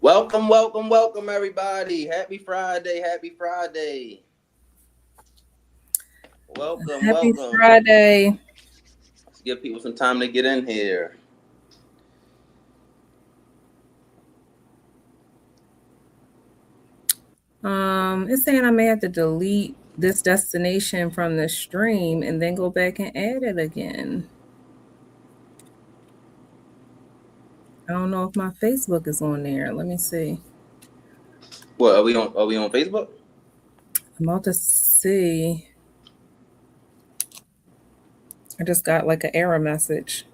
Welcome, everybody. Happy Friday. Happy Welcome. Friday. Let's give people some time to get in here. It's saying I may have to delete this destination from the stream and then go back and add it again. I don't know if my Facebook is on there. Let me see. What are we on? Are we on Facebook? I'm about to see. I just got like an error message.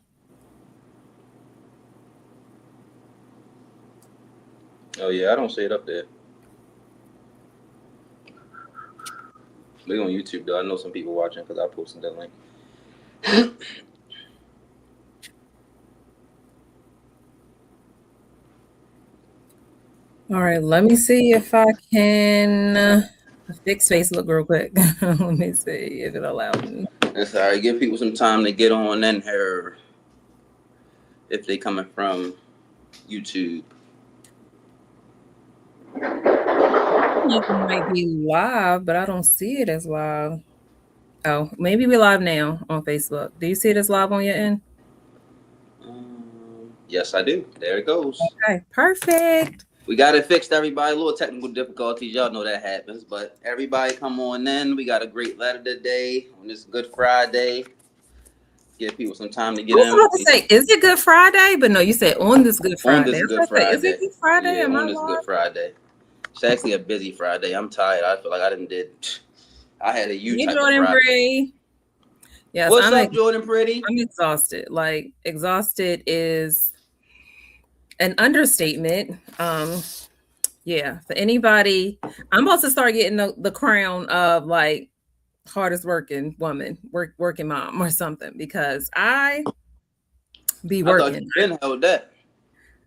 Oh yeah, I don't see it up there. We on YouTube though. I know some people watching because I posted that link. All right, let me see if I can fix Facebook real quick. Let me see if it allows me. That's all right. Give people some time to get on in here if they coming from YouTube. It might be live, but I don't see it as live. Oh, maybe we're live now on Facebook. Do you see it as live on your end? Yes, I do. There it goes. Okay, perfect. We got it fixed, everybody. A little technical difficulties. Y'all know that happens. But everybody come on in. We got a great letter today on this Good Friday. Give people some time to get in. I was about to say, is it Good Friday? But no, you said on this Good Friday. On this Good Friday. Is it Good Friday? Yeah, on this Good Friday. It's actually a busy Friday. I'm tired. I feel like I had a U-type of Friday. Bree. Yes, What's up, Jordan Pretty? I'm exhausted. Like, exhausted is an understatement. Yeah, for anybody, I'm about to start getting the crown of like hardest working woman, working mom or something, because I be working. I thought you didn't hold that.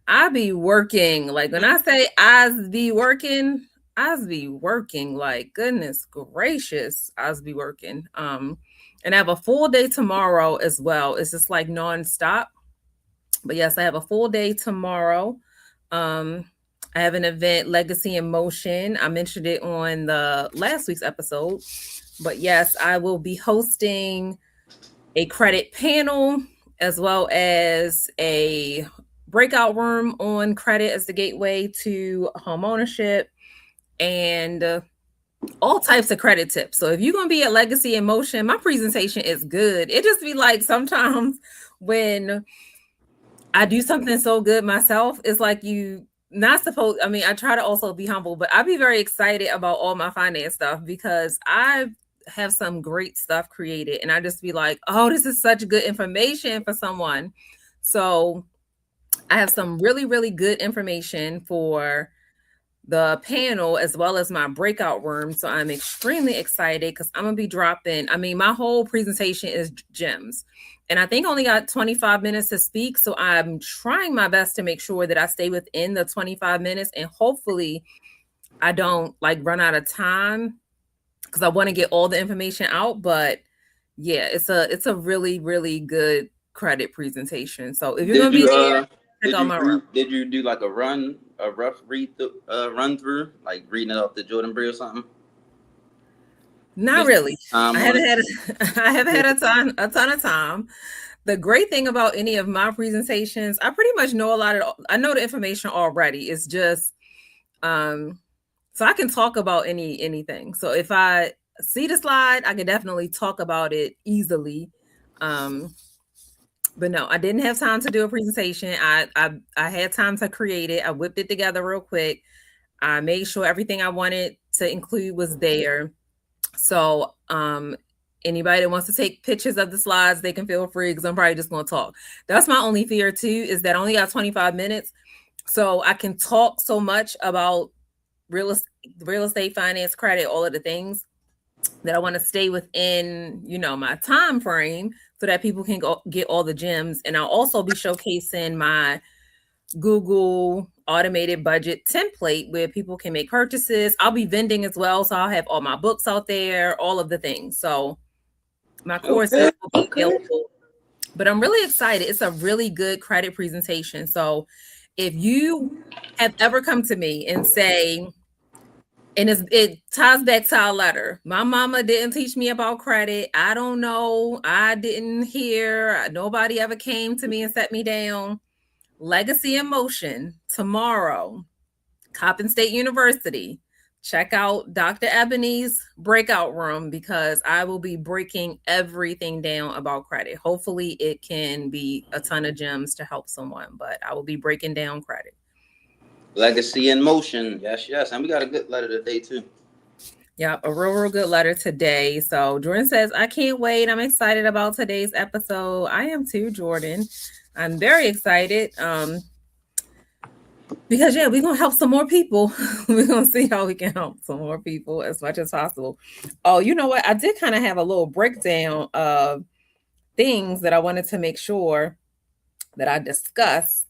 I be working. Like when I say I be working, like goodness gracious, I be working. And I have a full day tomorrow as well. It's just like nonstop. But yes, I have a full day tomorrow. I have an event, Legacy in Motion. I mentioned it on the last week's episode. But yes, I will be hosting a credit panel as well as a breakout room on credit as the gateway to home ownership and all types of credit tips. So if you're going to be at Legacy in Motion, my presentation is good. It just be like sometimes when I do something so good myself, it's like you not supposed, I mean, I try to also be humble, but I be very excited about all my finance stuff because I have some great stuff created and I just be like, oh, this is such good information for someone. So I have some really, really good information for the panel as well as my breakout room. So I'm extremely excited because I'm going to be dropping, I mean, my whole presentation is gems. And I think I only got 25 minutes to speak. So I'm trying my best to make sure that I stay within the 25 minutes and hopefully I don't like run out of time because I want to get all the information out. But yeah, it's a really, really good credit presentation. So if you're going to be there, check out my room. Did you do like a rough run through, like reading it off the Jordan Bree or something? Not really. I haven't had a ton of time. The great thing about any of my presentations, I pretty much know I know the information already. It's just so I can talk about anything. So if I see the slide, I can definitely talk about it easily. But no, I didn't have time to do a presentation. I had time to create it. I whipped it together real quick. I made sure everything I wanted to include was there. So anybody that wants to take pictures of the slides, they can feel free because I'm probably just going to talk. That's my only fear too, is that I only got 25 minutes. So I can talk so much about real estate, finance, credit, all of the things that I want to stay within, my time frame so that people can get all the gems. And I'll also be showcasing my Google automated budget template where people can make purchases. I'll be vending as well. So I'll have all my books out there, all of the things. So my courses will be available. But I'm really excited. It's a really good credit presentation. So If you have ever come to me and say, and it ties back to our letter. My mama didn't teach me about credit. I don't know. I didn't hear. Nobody ever came to me and set me down. Legacy in Motion tomorrow, Coppin State University. Check out Dr. Ebony's breakout room because I will be breaking everything down about credit. Hopefully, it can be a ton of gems to help someone, but I will be breaking down credit. Legacy in Motion. Yes, yes. And we got a good letter today, too. Yeah, a real good letter today. So Jordan says, I can't wait. I'm excited about today's episode. I am too, Jordan. I'm very excited. Because we're gonna help some more people. We're gonna see how we can help some more people as much as possible. Oh, you know what? I did kind of have a little breakdown of things that I wanted to make sure that I discuss.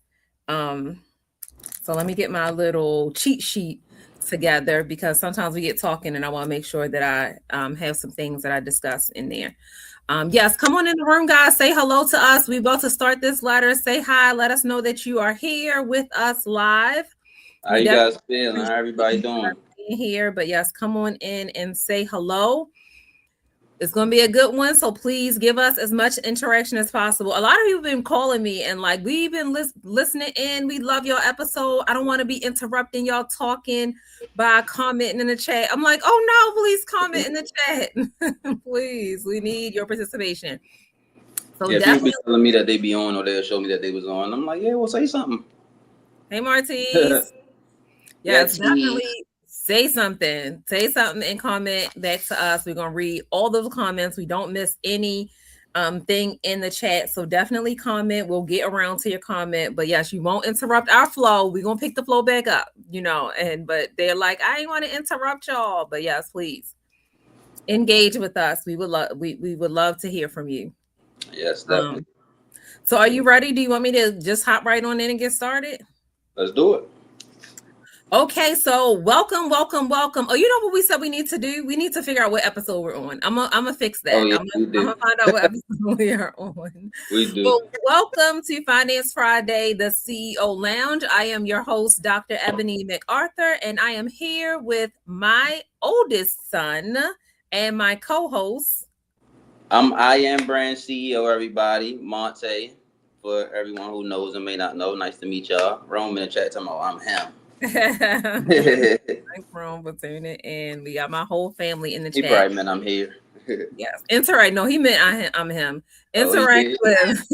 So let me get my little cheat sheet together because sometimes we get talking and I want to make sure that I have some things that I discuss in there. Yes, come on in the room, guys. Say hello to us. We're about to start this letter. Say hi. Let us know that you are here with us live. How you guys feeling? How everybody doing? Here, but yes, come on in and say hello. It's going to be a good one, so please give us as much interaction as possible. A lot of you have been calling me and like we've been listening in. We love your episode. I don't want to be interrupting y'all talking by commenting in the chat. I'm like, oh no, please comment in the chat. Please, we need your participation. So yeah, people be telling me that they be on or they'll show me that they was on. I'm like, yeah, well, say something. Hey, Martise. Yes, definitely. Say something and comment back to us. We're going to read all those comments. We don't miss any thing in the chat. So definitely comment. We'll get around to your comment. But yes, you won't interrupt our flow. We're going to pick the flow back up, but they're like, I ain't want to interrupt y'all. But yes, please engage with us. We would love to hear from you. Yes, definitely. So are you ready? Do you want me to just hop right on in and get started? Let's do it. Okay, so welcome. Oh, you know what we said we need to do? We need to figure out what episode we're on. I'm gonna fix that. Yeah, I'm gonna find out what episode we are on. We do. Well, welcome to Finance Friday, the CEO Lounge. I am your host, Dr. Ebony McArthur, and I am here with my oldest son and my co-host. I'm EyeAm Brand CEO, everybody. Monte, for everyone who knows and may not know. Nice to meet y'all. Rome in the chat talking about I'm him. Thanks, Rome, for tuning in. We got my whole family in the chat. He probably meant I'm here. Yes, interact. No, he meant I'm him. Interact with.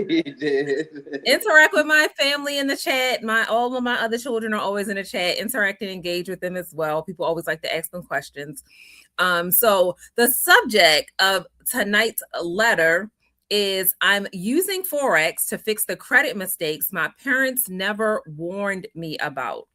He did. Interact with my family in the chat. All of my other children are always in the chat. Interact and engage with them as well. People always like to ask them questions. So the subject of tonight's letter is I'm using Forex to fix the credit mistakes my parents never warned me about.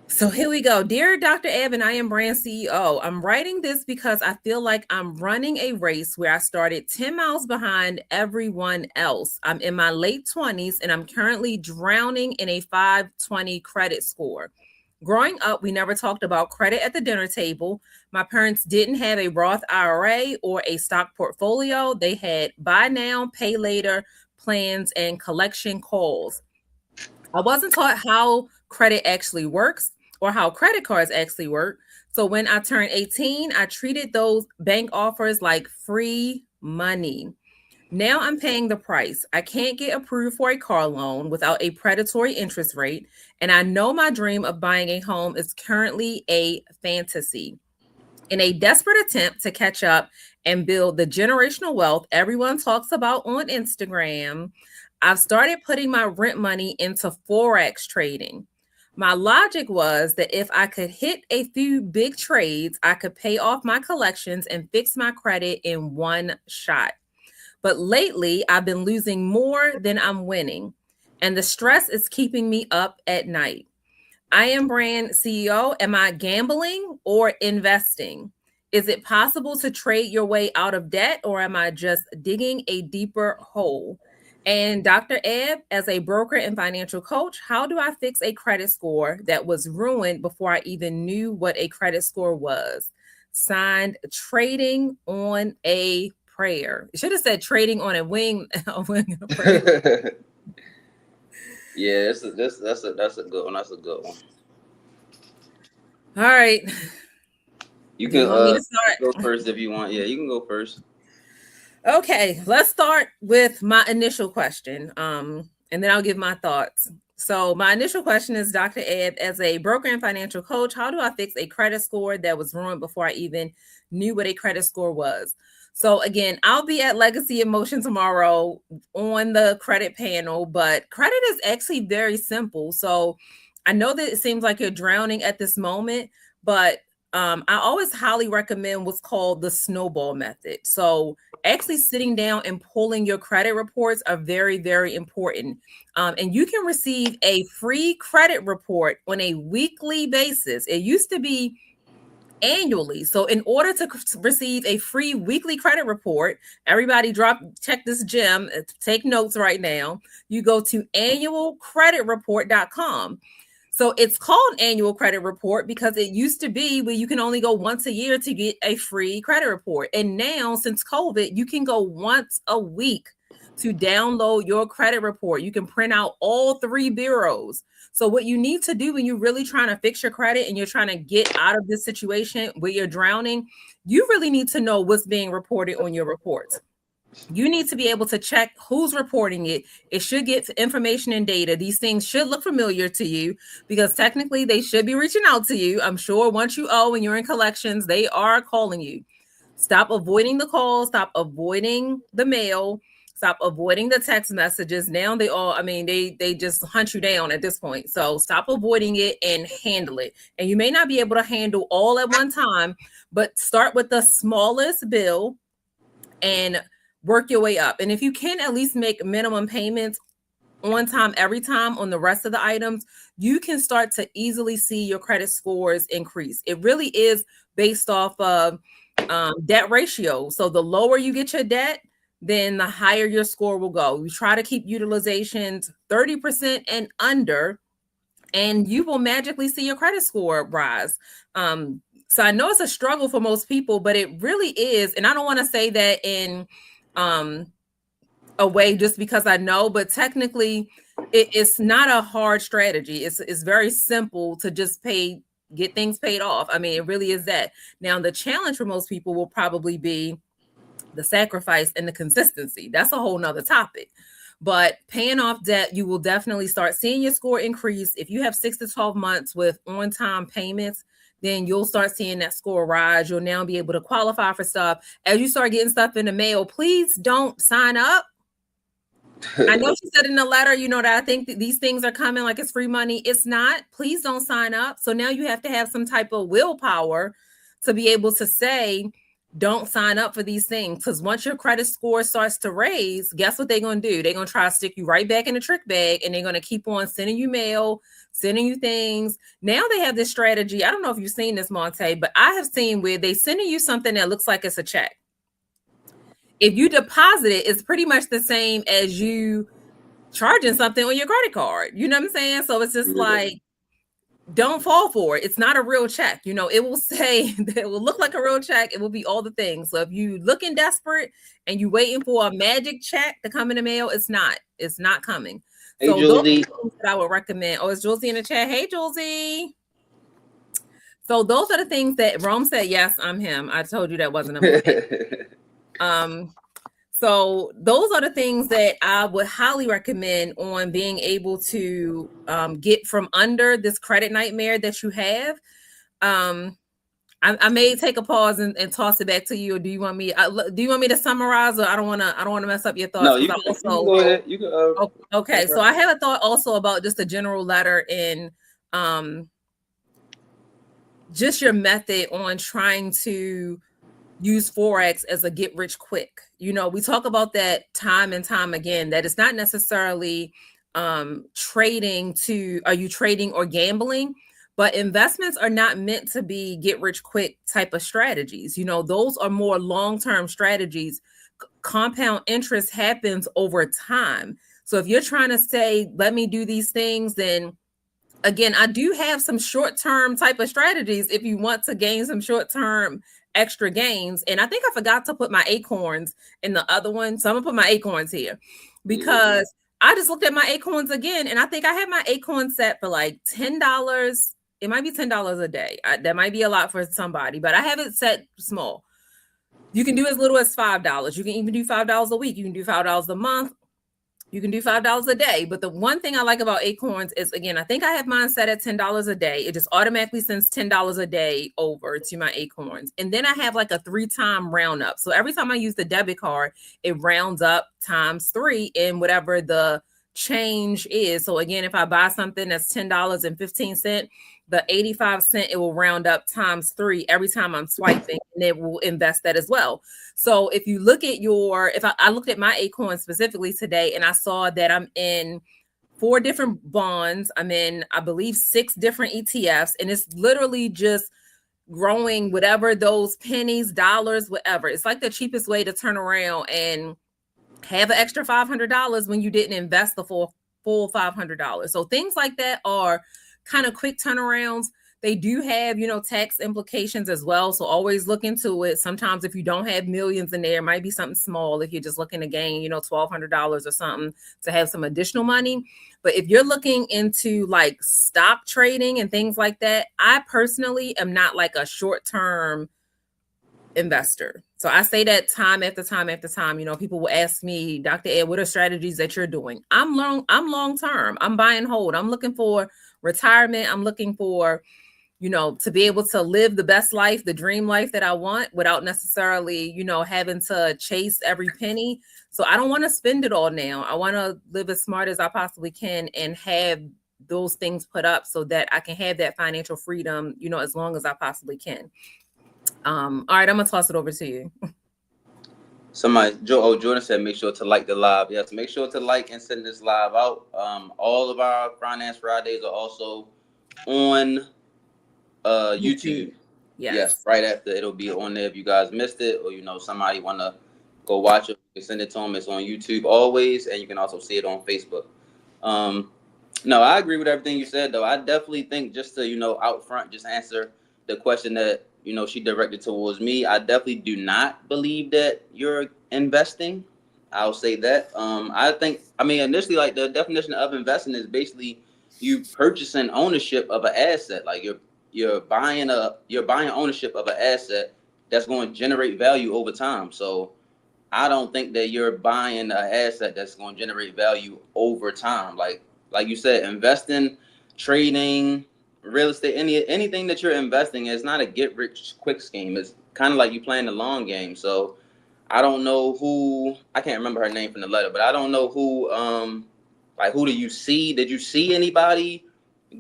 So here we go. Dear Dr. Eb and EyeAm Brand CEO, I'm writing this because I feel like I'm running a race where I started 10 miles behind everyone else. I'm in my late 20s and I'm currently drowning in a 520 credit score. Growing up, we never talked about credit at the dinner table. My parents didn't have a Roth IRA or a stock portfolio. They had buy now, pay later plans and collection calls. I wasn't taught how credit actually works or how credit cards actually work. So when I turned 18, I treated those bank offers like free money. Now I'm paying the price. I can't get approved for a car loan without a predatory interest rate. And I know my dream of buying a home is currently a fantasy. In a desperate attempt to catch up and build the generational wealth everyone talks about on Instagram, I've started putting my rent money into Forex trading. My logic was that if I could hit a few big trades, I could pay off my collections and fix my credit in one shot. But lately, I've been losing more than I'm winning, and the stress is keeping me up at night. EyeAm Brand CEO, am I gambling or investing? Is it possible to trade your way out of debt, or am I just digging a deeper hole? And Dr. Eb, as a broker and financial coach, how do I fix a credit score that was ruined before I even knew what a credit score was? Signed, Trading on a Prayer. It should have said trading on a wing. A wing of prayer. Yeah, that's a good one. That's a good one. All right. You Do you can want me to go start? first if you want. Yeah, you can go first. Okay, let's start with my initial question. And then I'll give my thoughts. So my initial question is, Dr. Ed, as a broker and financial coach, how do I fix a credit score that was ruined before I even knew what a credit score was? So again, I'll be at Legacy Emotion tomorrow on the credit panel, but credit is actually very simple. So I know that it seems like you're drowning at this moment, but I always highly recommend what's called the snowball method. So actually sitting down and pulling your credit reports are very, very important. And you can receive a free credit report on a weekly basis. It used to be annually. So in order to receive a free weekly credit report, everybody check this gem, take notes right now. You go to annualcreditreport.com. So it's called annual credit report because it used to be where you can only go once a year to get a free credit report. And now since COVID, you can go once a week to download your credit report. You can print out all 3 bureaus. So what you need to do when you're really trying to fix your credit and you're trying to get out of this situation where you're drowning, you really need to know what's being reported on your reports. You need to be able to check who's reporting it. It should get information and data. These things should look familiar to you because technically they should be reaching out to you. I'm sure once you owe and you're in collections, they are calling you. Stop avoiding the calls. Stop avoiding the mail. Stop avoiding the text messages. Now they just hunt you down at this point. So stop avoiding it and handle it. And you may not be able to handle all at one time, but start with the smallest bill and work your way up. And if you can at least make minimum payments on time every time on the rest of the items, you can start to easily see your credit scores increase. It really is based off of debt ratio. So the lower you get your debt, then the higher your score will go. We try to keep utilizations 30% and under, and you will magically see your credit score rise. So I know it's a struggle for most people, but it really is. And I don't want to say that in a way just because I know, but technically it's not a hard strategy. It's very simple to just get things paid off. I mean, it really is that. Now, the challenge for most people will probably be the sacrifice and the consistency. That's a whole nother topic. But paying off debt, you will definitely start seeing your score increase. If you have 6 to 12 months with on-time payments, then you'll start seeing that score rise. You'll now be able to qualify for stuff. As you start getting stuff in the mail, please don't sign up. I know she said in the letter, that I think that these things are coming like it's free money. It's not. Please don't sign up. So now you have to have some type of willpower to be able to say, don't sign up for these things. Because once your credit score starts to raise, guess what they're going to do? They're going to try to stick you right back in the trick bag, and they're going to keep on sending you mail, sending you things. Now they have this strategy. I don't know if you've seen this, Monte, but I have seen where they sending you something that looks like it's a check. If you deposit it, it's pretty much the same as you charging something on your credit card. You know what I'm saying? So it's just like, don't fall for it. It's not a real check. It will say that it will look like a real check. It will be all the things. So if you looking desperate and you waiting for a magic check to come in the mail, it's not coming. Hey, so Josie. Those are things that I would recommend. Oh, is Josie in the chat? Hey, Josie. So those are the things that Rome said. Yes, I'm him. I told you that wasn't a So those are the things that I would highly recommend on being able to get from under this credit nightmare that you have. I may take a pause and toss it back to you. Or do you want me? Do you want me to summarize, or I don't want to mess up your thoughts? No, you can go ahead. You can. Okay, so I have a thought also about just a general letter in just your method on trying to use Forex as a get rich quick. We talk about that time and time again, that it's not necessarily trading are you trading or gambling, but investments are not meant to be get rich quick type of strategies. Those are more long-term strategies. Compound interest happens over time. So if you're trying to say, let me do these things, then again, I do have some short-term type of strategies if you want to gain some short-term extra gains. And I think I forgot to put my acorns in the other one. So I'm gonna put my acorns here because I just looked at my acorns again, and I think I have my acorn set for like $10. It might be $10 a day. That might be a lot for somebody, but I have it set small. You can do as little as $5. You can even do $5 a week. You can do $5 a month. You can do $5 a day. But the one thing I like about acorns is, again, I think I have mine set at $10 a day. It just automatically sends $10 a day over to my acorns. And then I have like a 3-time round up. So every time I use the debit card, it rounds up times 3 in whatever the change is. So again, if I buy something that's $10.15, the 85 cents, it will round up times 3 every time I'm swiping, and it will invest that as well. So if you look at if I looked at my acorn specifically today, and I saw that I'm in 4 different bonds. I'm in, I believe, 6 different ETFs, and it's literally just growing whatever those pennies, dollars, whatever. It's like the cheapest way to turn around and have an extra $500 when you didn't invest the full $500. So things like that are kind of quick turnarounds. They do have, tax implications as well. So always look into it. Sometimes if you don't have millions in there, it might be something small. If you're just looking to gain, $1,200 or something to have some additional money. But if you're looking into like stock trading and things like that, I personally am not like a short-term investor. So I say that time after time after time. People will ask me, Dr. Ed, what are strategies that you're doing? I'm long term. I'm buy and hold. I'm looking for retirement. I'm looking for, to be able to live the best life, the dream life that I want without necessarily, having to chase every penny. So I don't want to spend it all now. I want to live as smart as I possibly can and have those things put up so that I can have that financial freedom, as long as I possibly can. All right, I'm gonna toss it over to you. Jordan said, make sure to like the live. Yes, make sure to like and send this live out. All of our Finance Fridays are also on YouTube. Yes, right after, it'll be on there if you guys missed it, or somebody want to go watch it, you can send it to them. It's on YouTube always, and you can also see it on Facebook. No, I agree with everything you said, though. I definitely think, just to out front, just answer the question that she directed towards me. I definitely do not believe that you're investing. I'll say that. Initially, like, the definition of investing is basically you purchasing ownership of an asset. Like, you're buying ownership of an asset that's going to generate value over time. So I don't think that you're buying an asset that's going to generate value over time. Like you said, investing, trading, real estate, anything that you're investing in is not a get rich quick scheme. It's kind of like you playing the long game. So I don't know I can't remember her name from the letter, but I don't know who do you see? Did you see anybody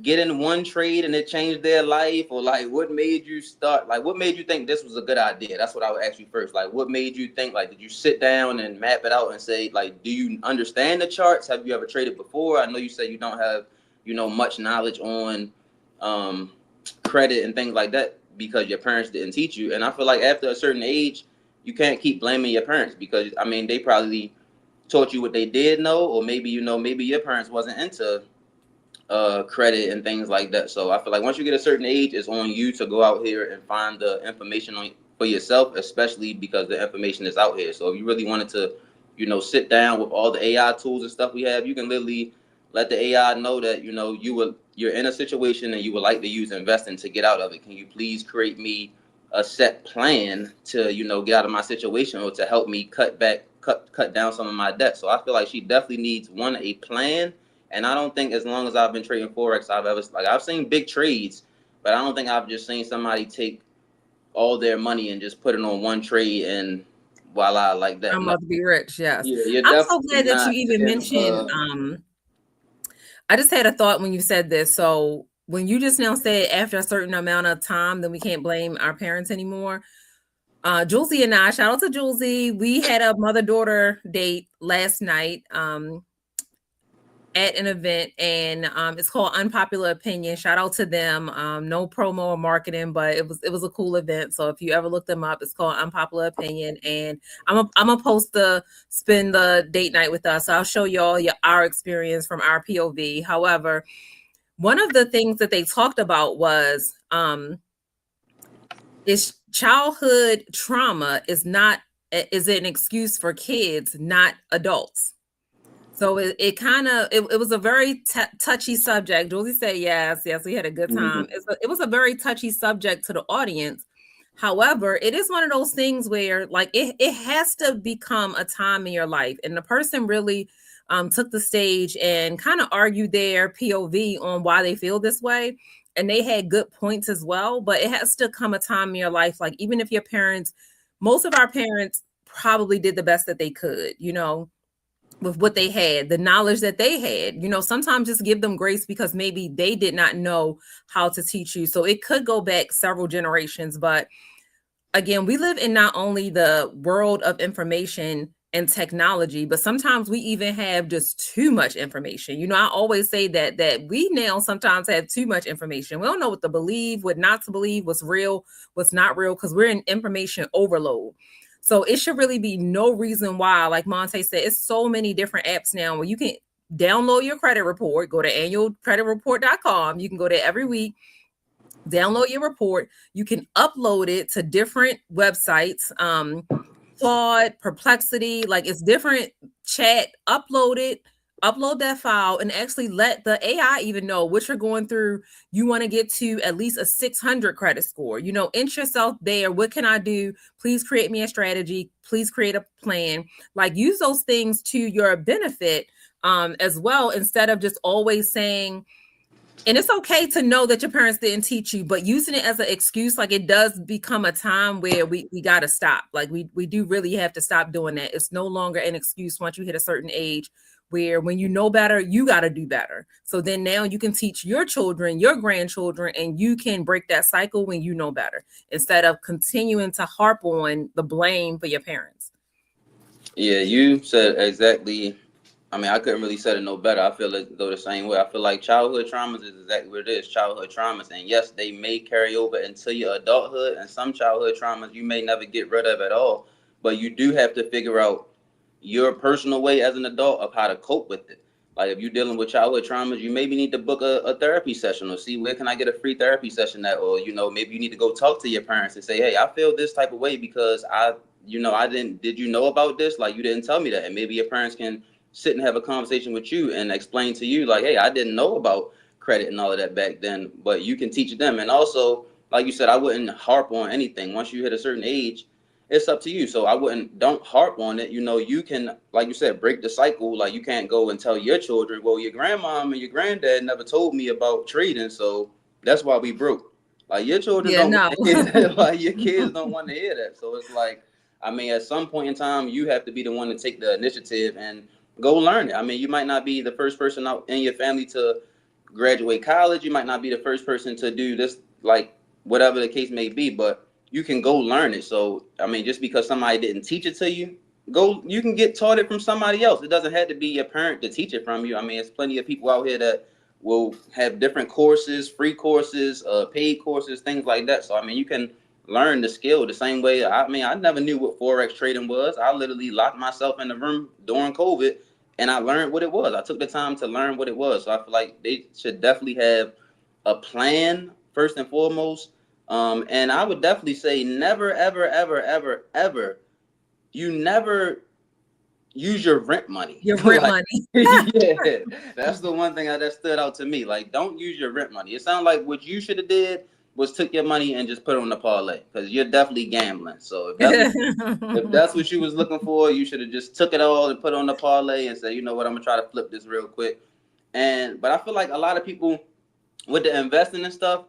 get in one trade and it changed their life? Or what made you think this was a good idea? That's what I would ask you first. What made you think, did you sit down and map it out and say, do you understand the charts? Have you ever traded before? I know you said you don't have, much knowledge on credit and things like that because your parents didn't teach you. And I feel like after a certain age, you can't keep blaming your parents because, they probably taught you what they did know, or maybe, maybe your parents wasn't into credit and things like that. So I feel like once you get a certain age, it's on you to go out here and find the information for yourself, especially because the information is out here. So if you really wanted to, sit down with all the AI tools and stuff we have, you can literally let the AI know that, you're in a situation and you would like to use investing to get out of it. Can you please create me a set plan to, get out of my situation, or to help me cut down some of my debt? So I feel like she definitely needs a plan. And I don't think, as long as I've been trading Forex, I've seen big trades, but I don't think I've just seen somebody take all their money and just put it on one trade and voila, like that. I'm about to be rich. Yes. Yeah, I'm so glad that you even mentioned, I just had a thought when you said this. So when you just now said after a certain amount of time, then we can't blame our parents anymore. Julesy and I, shout out to Julesy, we had a mother-daughter date last night at an event, and it's called Unpopular Opinion. Shout out to them. No promo or marketing, but it was a cool event. So if you ever look them up, it's called Unpopular Opinion. And I'm a post to spend the date night with us. So I'll show y'all our experience from our POV. However, one of the things that they talked about was is childhood trauma is an excuse for kids, not adults. So it kind of, it was a very touchy subject. Julie said, yes, we had a good time. It was a very touchy subject to the audience. However, it is one of those things where like it has to become a time in your life. And the person really took the stage and kind of argued their POV on why they feel this way. And they had good points as well. But it has to come a time in your life, like even if your parents, most of our parents probably did the best that they could, you know, with what they had, the knowledge that they had, you know, sometimes just give them grace because maybe they did not know how to teach you. So it could go back several generations. But again, we live in not only the world of information and technology, but sometimes we even have just too much information. You know, I always say that we now sometimes have too much information. We don't know what to believe, what not to believe, what's real, what's not real, because we're in information overload. So it should really be no reason why, like Monte said, it's so many different apps now where you can download your credit report, go to annualcreditreport.com. You can go there every week, download your report. You can upload it to different websites, Claude, Perplexity, like it's different chat, upload that file and actually let the AI even know what you're going through. You want to get to at least a 600 credit score. You know, int yourself there. What can I do? Please create me a strategy. Please create a plan. Like use those things to your benefit as well, instead of just always saying, and it's okay to know that your parents didn't teach you, but using it as an excuse, like it does become a time where we got to stop. Like we do really have to stop doing that. It's no longer an excuse once you hit a certain age where when you know better, you got to do better. So then now you can teach your children, your grandchildren, and you can break that cycle when you know better instead of continuing to harp on the blame for your parents. Yeah, you said exactly. I mean, I couldn't really say it no better. I feel it go the same way. I feel like childhood traumas is exactly what it is, childhood traumas. And yes, they may carry over into your adulthood, and some childhood traumas you may never get rid of at all. But you do have to figure out your personal way as an adult of how to cope with it. Like if you're dealing with childhood traumas, you maybe need to book a therapy session or see where can I get a free therapy session at, or, you know, maybe you need to go talk to your parents and say, hey, I feel this type of way because I did you know about this? Like you didn't tell me that. And maybe your parents can sit and have a conversation with you and explain to you like, hey, I didn't know about credit and all of that back then, but you can teach them. And also, like you said, I wouldn't harp on anything. Once you hit a certain age, it's up to you. So don't harp on it. You know, you can, like you said, break the cycle. Like you can't go and tell your children, well, your grandmom and your granddad never told me about trading, so that's why we broke. Like your children don't want to hear that. Like your kids don't want to hear that. So it's like, I mean, at some point in time, you have to be the one to take the initiative and go learn it. I mean, you might not be the first person out in your family to graduate college. You might not be the first person to do this, like whatever the case may be, but you can go learn it. So, I mean, just because somebody didn't teach it to you, you can get taught it from somebody else. It doesn't have to be your parent to teach it from you. I mean, there's plenty of people out here that will have different courses, free courses, paid courses, things like that. So, I mean, you can learn the skill the same way. I mean, I never knew what Forex trading was. I literally locked myself in the room during COVID and I learned what it was. I took the time to learn what it was. So I feel like they should definitely have a plan first and foremost. And I would definitely say never, ever, ever, ever, ever, you never use your rent money. Your rent money. Yeah, that's the one thing that stood out to me. Like, don't use your rent money. It sounds like what you should have did was took your money and just put it on the parlay, because you're definitely gambling. So if that's what you was looking for, you should have just took it all and put it on the parlay and said, you know what, I'm gonna try to flip this real quick. But I feel like a lot of people with the investing and stuff,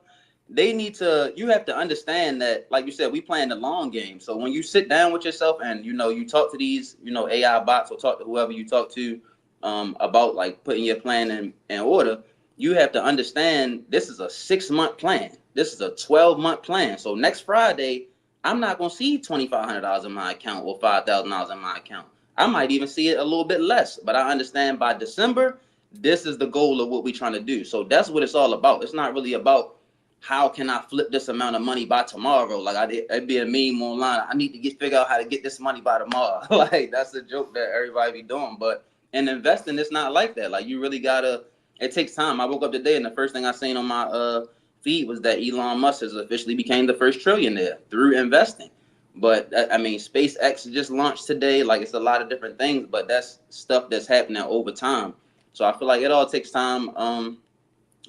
you have to understand that, like you said, we playing the long game. So when you sit down with yourself and, you know, you talk to these, you know, AI bots or talk to whoever you talk to about like putting your plan in order, you have to understand this is a 6-month plan. This is a 12-month plan. So next Friday, I'm not going to see $2,500 in my account or $5,000 in my account. I might even see it a little bit less, but I understand by December, this is the goal of what we're trying to do. So that's what it's all about. It's not really about how can I flip this amount of money by tomorrow? Like it'd be a meme online. I need to figure out how to get this money by tomorrow. Like that's a joke that everybody be doing. But in investing, it's not like that. Like you really gotta. It takes time. I woke up today and the first thing I seen on my feed was that Elon Musk has officially became the first trillionaire through investing. But I mean, SpaceX just launched today. Like, it's a lot of different things, but that's stuff that's happening over time. So I feel like it all takes time.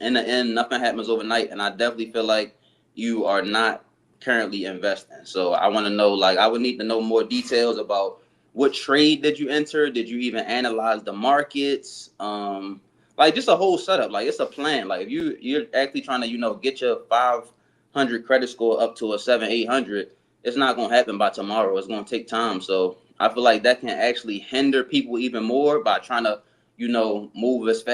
In the end, nothing happens overnight, and I definitely feel like you are not currently investing. So I want to know, like, I would need to know more details about what trade did you enter? Did you even analyze the markets? Like, just a whole setup. Like, it's a plan. Like, if you're actually trying to, get your 500 credit score up to a 700-800, it's not gonna happen by tomorrow. It's gonna take time. So I feel like that can actually hinder people even more by trying to move as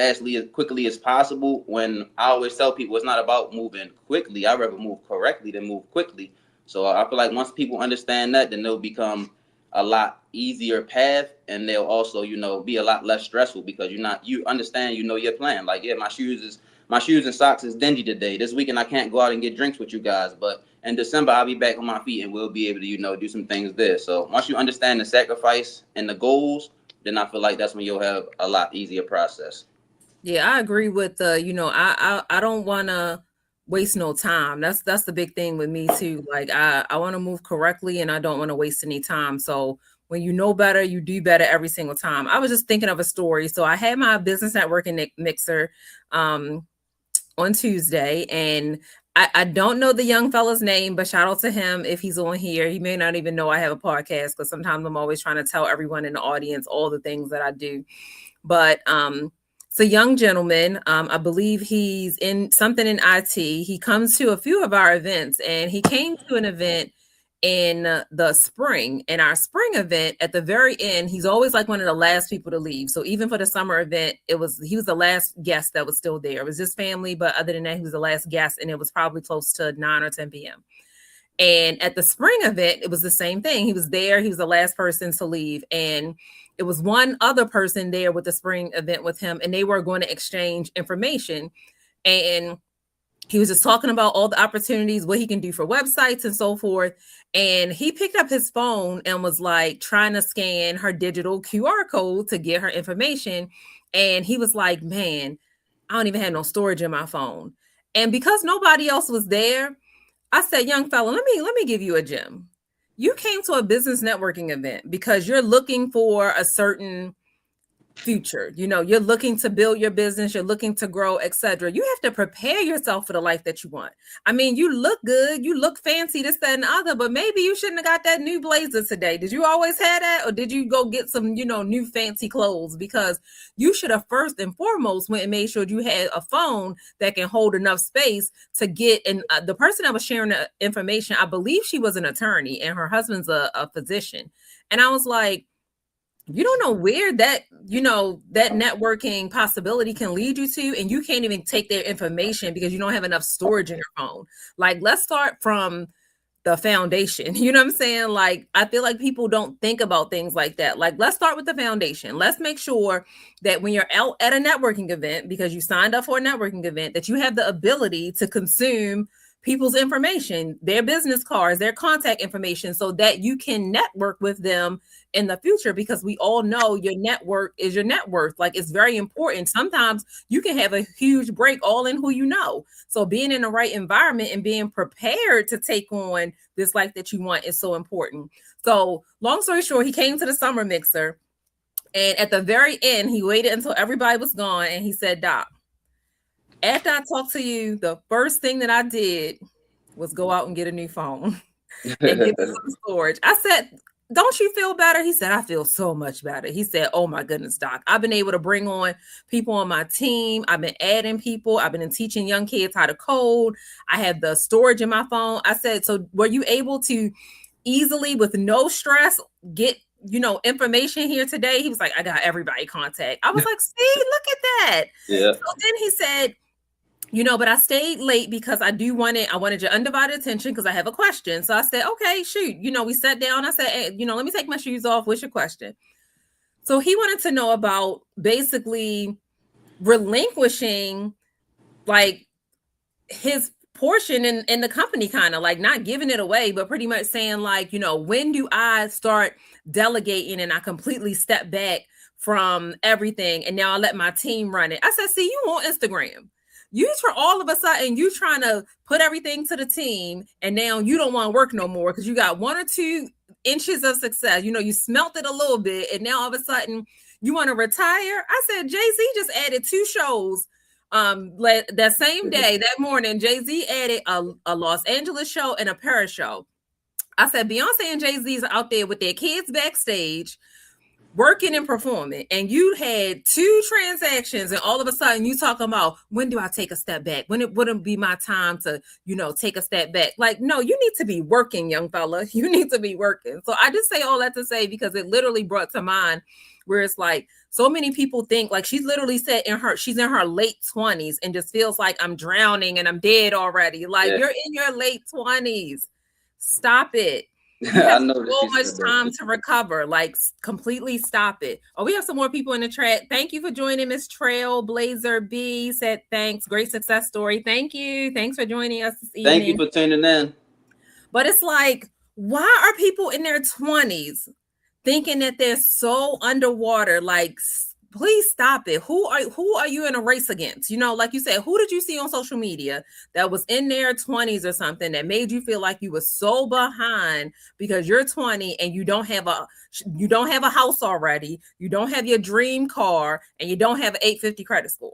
quickly as possible. When I always tell people it's not about moving quickly. I'd rather move correctly than move quickly. So I feel like once people understand that, then they'll become a lot easier path, and they'll also, be a lot less stressful because you understand, your plan. Like, yeah, my shoes and socks is dingy today. This weekend I can't go out and get drinks with you guys, but in December I'll be back on my feet and we'll be able to, do some things there. So once you understand the sacrifice and the goals, then I feel like that's when you'll have a lot easier process. Yeah, I agree with I don't want to waste no time. That's the big thing with me too. Like, I want to move correctly and I don't want to waste any time. So when you know better, you do better every single time. I was just thinking of a story. So I had my business networking mixer on Tuesday, and I don't know the young fella's name, but shout out to him if he's on here. He may not even know I have a podcast, because sometimes I'm always trying to tell everyone in the audience all the things that I do. But it's a young gentleman. I believe he's in something in IT. He comes to a few of our events, and he came to an event in the spring. In our spring event, at the very end, he's always like one of the last people to leave. So even for the summer event, he was the last guest that was still there. It was his family, but other than that, he was the last guest, and it was probably close to 9 or 10 p.m. And at the spring event, it was the same thing. He was there. He was the last person to leave. And it was one other person there with the spring event with him, and they were going to exchange information. And he was just talking about all the opportunities, what he can do for websites and so forth. And he picked up his phone and was like trying to scan her digital QR code to get her information. And he was like, man, I don't even have no storage in my phone. And because nobody else was there, I said, young fella, let me give you a gem. You came to a business networking event because you're looking for a certain future. You're looking to build your business, you're looking to grow, etc. You have to prepare yourself for the life that you want. I mean, you look good, you look fancy, this, that, and the other, but maybe you shouldn't have got that new blazer today. Did you always have that? Or did you go get some, new fancy clothes? Because you should have first and foremost went and made sure you had a phone that can hold enough space to get. And the person that was sharing the information, I believe she was an attorney and her husband's a physician. And I was like, you don't know where that networking possibility can lead you to, and you can't even take their information because you don't have enough storage in your phone. Like, let's start from the foundation. You know what I'm saying? Like, I feel like people don't think about things like that. Like, let's start with the foundation. Let's make sure that when you're out at a networking event, because you signed up for a networking event, that you have the ability to consume people's information, their business cards, their contact information, so that you can network with them in the future, because we all know your network is your net worth. Like, it's very important. Sometimes you can have a huge break all in who you know. So being in the right environment and being prepared to take on this life that you want is so important. So long story short, he came to the summer mixer, and at the very end, he waited until everybody was gone, and he said, Doc, after I talked to you, the first thing that I did was go out and get a new phone and get some storage. I said, don't you feel better? He said, I feel so much better. He said, oh my goodness, Doc, I've been able to bring on people on my team. I've been adding people. I've been teaching young kids how to code. I have the storage in my phone. I said, so were you able to easily, with no stress, get information here today? He was like, I got everybody contact. I was like, see, look at that. Yeah. So then he said, but I stayed late because I wanted your undivided attention because I have a question. So I said, okay, shoot. We sat down. I said, hey, let me take my shoes off. What's your question? So he wanted to know about basically relinquishing like his portion in the company, kind of like not giving it away, but pretty much saying like, when do I start delegating and I completely step back from everything and now I let my team run it? I said, see, you on Instagram. for all of a sudden you trying to put everything to the team, and now you don't want to work no more because you got 1 or 2 inches of success. You know, you smelt it a little bit, and now all of a sudden you want to retire. I said Jay-Z just added 2 shows. That same day, that morning, Jay-Z added a Los Angeles show and a Paris show. I said Beyonce and Jay-Z's out there with their kids backstage, working and performing, and you had 2 transactions, and all of a sudden you talking about, when do I take a step back? When it wouldn't be my time to, you know, take a step back. Like, no, you need to be working, young fella. You need to be working. So I just say all that to say, because it literally brought to mind where it's like, so many people think, like, she's literally said she's in her late 20s and just feels like I'm drowning and I'm dead already. Like, you're in your late 20s. Stop it. You have so much time to recover. Like, completely stop it. Oh, we have some more people in the chat. Thank you for joining. Miss Trailblazer B said thanks. Great success story. Thank you. Thanks for joining us this evening. Thank you for tuning in. But it's like, why are people in their 20s thinking that they're so underwater? Like, please stop it. Who are you in a race against? You know, like you said, who did you see on social media that was in their 20s or something that made you feel like you were so behind because you're 20 and you don't have a house already, you don't have your dream car, and you don't have an 850 credit score?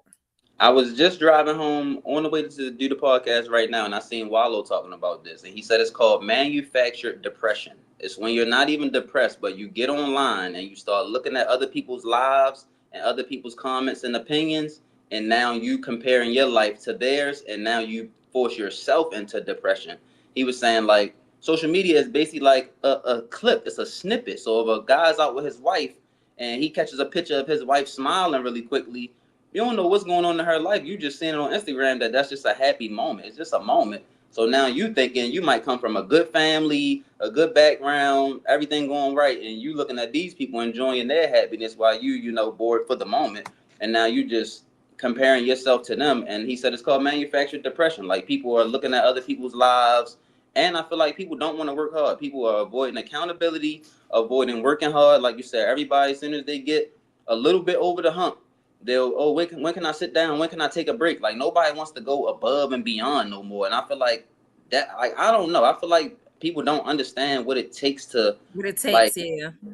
I was just driving home on the way to do the podcast right now, and I seen Wallow talking about this, and he said it's called manufactured depression. It's when you're not even depressed, but you get online and you start looking at other people's lives and other people's comments and opinions, and now you comparing your life to theirs, and now you force yourself into depression. He was saying, like, social media is basically like a clip. It's a snippet. So if a guy's out with his wife and he catches a picture of his wife smiling really quickly, you don't know what's going on in her life. You just seeing it on Instagram that's just a happy moment. It's just a moment. So now you thinking you might come from a good family, a good background, everything going right, and you looking at these people enjoying their happiness while you know, bored for the moment, and now you just comparing yourself to them. And he said it's called manufactured depression. Like, people are looking at other people's lives, and I feel like people don't want to work hard. People are avoiding accountability, avoiding working hard. Like you said, everybody, as soon as they get a little bit over the hump, they'll, when can I sit down? When can I take a break? Like, nobody wants to go above and beyond no more. And I feel like that, like, I don't know. I feel like people don't understand what it takes to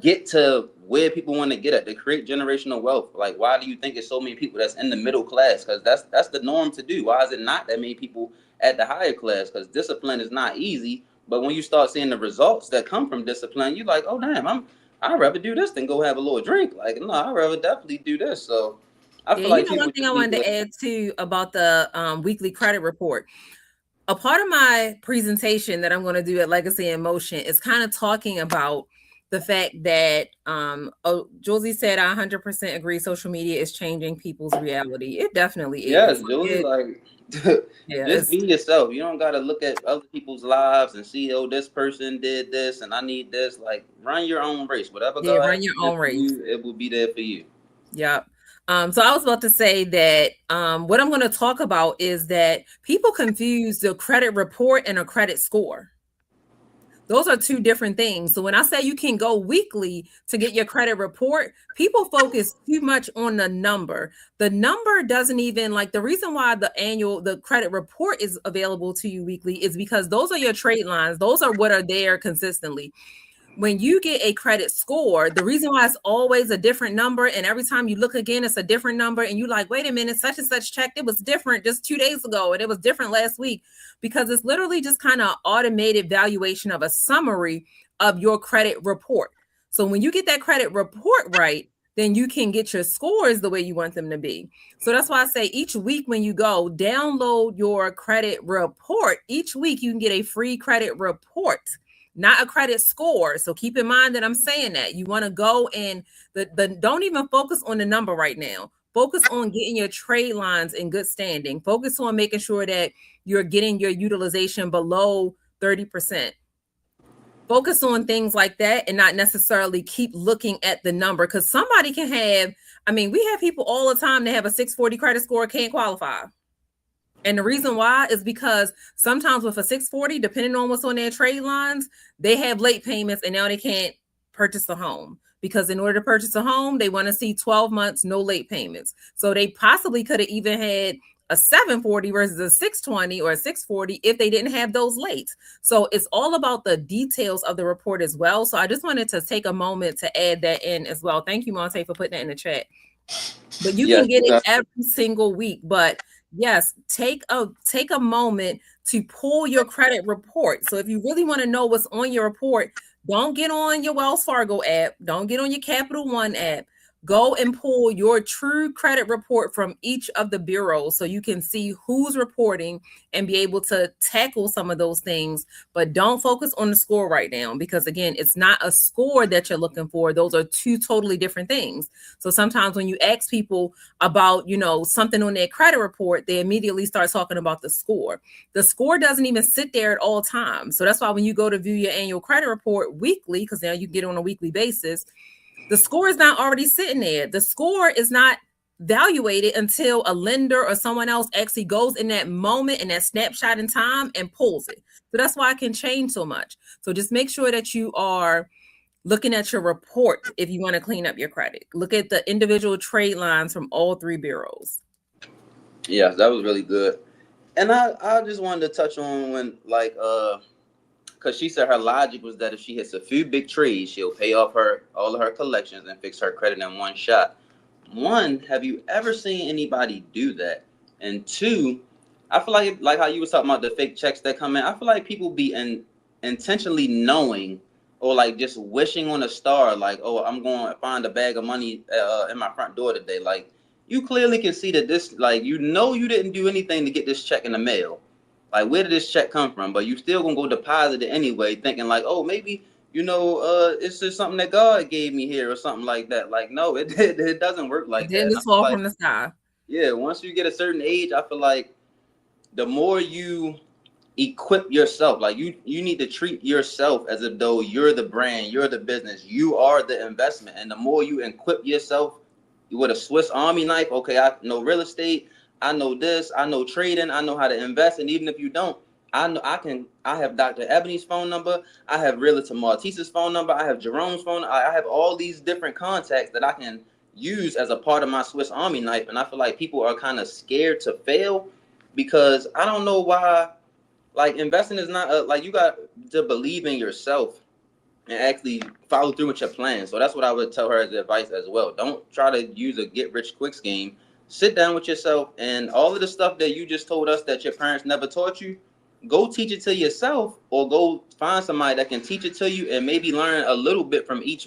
get to where people want to get at, to create generational wealth. Like, why do you think there's so many people that's in the middle class? Because that's the norm to do. Why is it not that many people at the higher class? Because discipline is not easy. But when you start seeing the results that come from discipline, you're like, oh, damn, I'd rather do this than go have a little drink. Like, no, I'd rather definitely do this. So I feel like one thing I wanted to add too about the weekly credit report. A part of my presentation that I'm going to do at Legacy in Motion is kind of talking about the fact that Josie said, I 100% agree, social media is changing people's reality. It definitely is. Yes, Josie, just be yourself. You don't got to look at other people's lives and see, oh, this person did this and I need this. Like, run your own race. Whatever God run your own race. It will be there for you. Yep. So I was about to say that what I'm going to talk about is that people confuse the credit report and a credit score. Those are 2 different things. So when I say you can go weekly to get your credit report, people focus too much on the number. The number doesn't even, like, the reason why the credit report is available to you weekly is because those are your trade lines. Those are what are there consistently. When you get a credit score, the reason why it's always a different number, and every time you look again, it's a different number, and you're like, wait a minute, such and such checked, it was different just 2 days ago, and it was different last week, because it's literally just kind of automated valuation of a summary of your credit report. So when you get that credit report right, then you can get your scores the way you want them to be. So that's why I say each week when you go, download your credit report. Each week you can get a free credit report, not a credit score. So keep in mind that I'm saying that you want to go and don't even focus on the number right now. Focus on getting your trade lines in good standing. Focus on making sure that you're getting your utilization below 30%. Focus on things like that and not necessarily keep looking at the number, because somebody can have, we have people all the time that have a 640 credit score, can't qualify. And the reason why is because sometimes with a 640, depending on what's on their trade lines, they have late payments and now they can't purchase a home, because in order to purchase a home, they want to see 12 months, no late payments. So they possibly could have even had a 740 versus a 620 or a 640 if they didn't have those lates. So it's all about the details of the report as well. So I just wanted to take a moment to add that in as well. Thank you, Monte, for putting that in the chat. But you can get it every single week. But yes, take a moment to pull your credit report. So if you really want to know what's on your report, don't get on your Wells Fargo app. Don't get on your Capital One app. Go and pull your true credit report from each of the bureaus so you can see who's reporting and be able to tackle some of those things. But don't focus on the score right now, because again, it's not a score that you're looking for. Those are two totally different things. So sometimes when you ask people about, something on their credit report, they immediately start talking about the score. The score doesn't even sit there at all times. So that's why when you go to view your annual credit report weekly, because now you get on a weekly basis, the score is not already sitting there. The score is not evaluated until a lender or someone else actually goes in that moment, in that snapshot in time, and pulls it. So that's why it can change so much. So just make sure that you are looking at your report if you want to clean up your credit. Look at the individual trade lines from all three bureaus. Yeah, that was really good. And I just wanted to touch on when, because she said her logic was that if she hits a few big trades, she'll pay off all of her collections and fix her credit in one shot. One, have you ever seen anybody do that? And two, I feel like how you was talking about the fake checks that come in, I feel like people be intentionally knowing or like just wishing on a star, like, oh, I'm going to find a bag of money in my front door today. Like, you clearly can see that this, like, you didn't do anything to get this check in the mail. Like, where did this check come from? But you still gonna go deposit it anyway, thinking like, oh, maybe, it's just something that God gave me here or something like that. Like, no, it doesn't work like that. Didn't just fall from the sky. Yeah, once you get a certain age, I feel like the more you equip yourself, like you need to treat yourself as if though you're the brand, you're the business, you are the investment. And the more you equip yourself with a Swiss Army knife, okay, I know real estate, I know this, I know trading, I know how to invest. And even if you don't, I have Dr. Ebony's phone number, I have Realtor Maltese's phone number, I have Jerome's phone, I have all these different contacts that I can use as a part of my Swiss Army knife. And I feel like people are kind of scared to fail because I don't know why. Like, investing is not like, you got to believe in yourself and actually follow through with your plan. So that's what I would tell her as advice as well. Don't try to use a get rich quick scheme. Sit down with yourself, and all of the stuff that you just told us that your parents never taught you, go teach it to yourself, or go find somebody that can teach it to you and maybe learn a little bit from each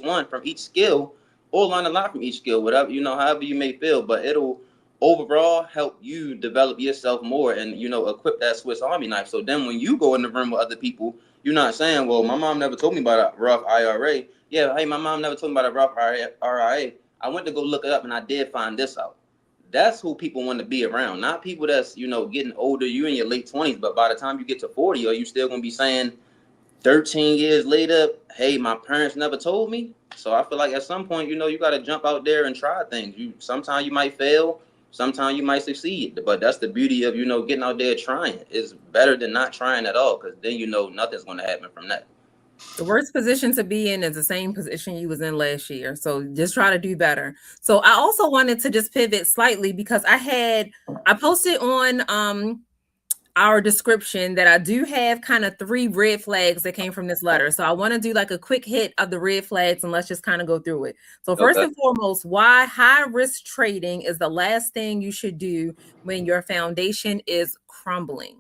skill, or learn a lot from each skill, whatever, however you may feel. But it'll overall help you develop yourself more and, equip that Swiss Army knife. So then when you go in the room with other people, you're not saying, well, my mom never told me about a Roth IRA. Yeah, hey, my mom never told me about a Roth IRA. I went to go look it up and I did find this out. That's who people want to be around, not people that's, getting older. You in your late 20s, but by the time you get to 40, are you still going to be saying 13 years later, hey, my parents never told me? So I feel like at some point, you got to jump out there and try things. Sometimes you might fail. Sometimes you might succeed, but that's the beauty of, getting out there trying. It's better than not trying at all, because then nothing's going to happen from that. The worst position to be in is the same position you was in last year. So just try to do better. So I also wanted to just pivot slightly because I posted on our description that I do have kind of 3 red flags that came from this letter. So I want to do like a quick hit of the red flags and let's just kind of go through it. So first and foremost, why high risk trading is the last thing you should do when your foundation is crumbling.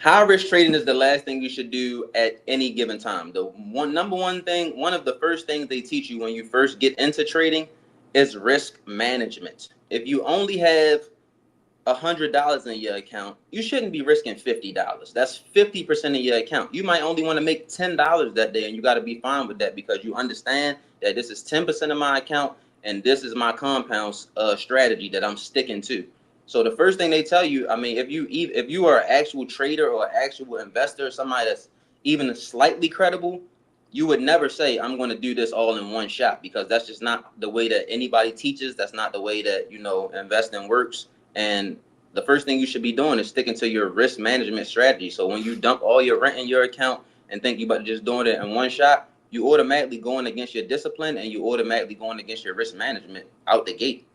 High risk trading is the last thing you should do at any given time. One of the first things they teach you when you first get into trading is risk management. If you only have $100 in your account, you shouldn't be risking $50. That's 50% of your account. You might only want to make $10 that day, and you got to be fine with that because you understand that this is 10% of my account, and this is my compound strategy that I'm sticking to. So the first thing they tell you, I mean, if you are an actual trader or actual investor, somebody that's even slightly credible, you would never say, I'm going to do this all in one shot, because that's just not the way that anybody teaches. That's not the way that, investing works. And the first thing you should be doing is sticking to your risk management strategy. So when you dump all your rent in your account and think you about just doing it in one shot, you automatically going against your discipline and you automatically going against your risk management out the gate.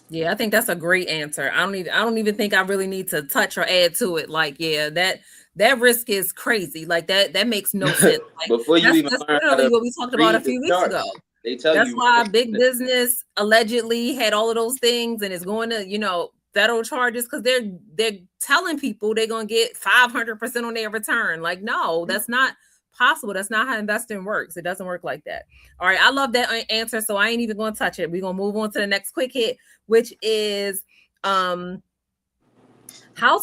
Yeah, I think that's a great answer. I don't even think I really need to touch or add to it. Like, yeah, that risk is crazy. Like that makes no sense. Like Before you even that's learn how literally to what we talked about a read the few weeks ago. charts, they tell That's you. why big business allegedly had all of those things and is going to, federal charges because they're telling people they're gonna get 500% on their return. Like, no, that's not possible. That's not how investing works. It doesn't work like that. All right, I love that answer. So I ain't even gonna touch it. We're gonna move on to the next quick hit, which is how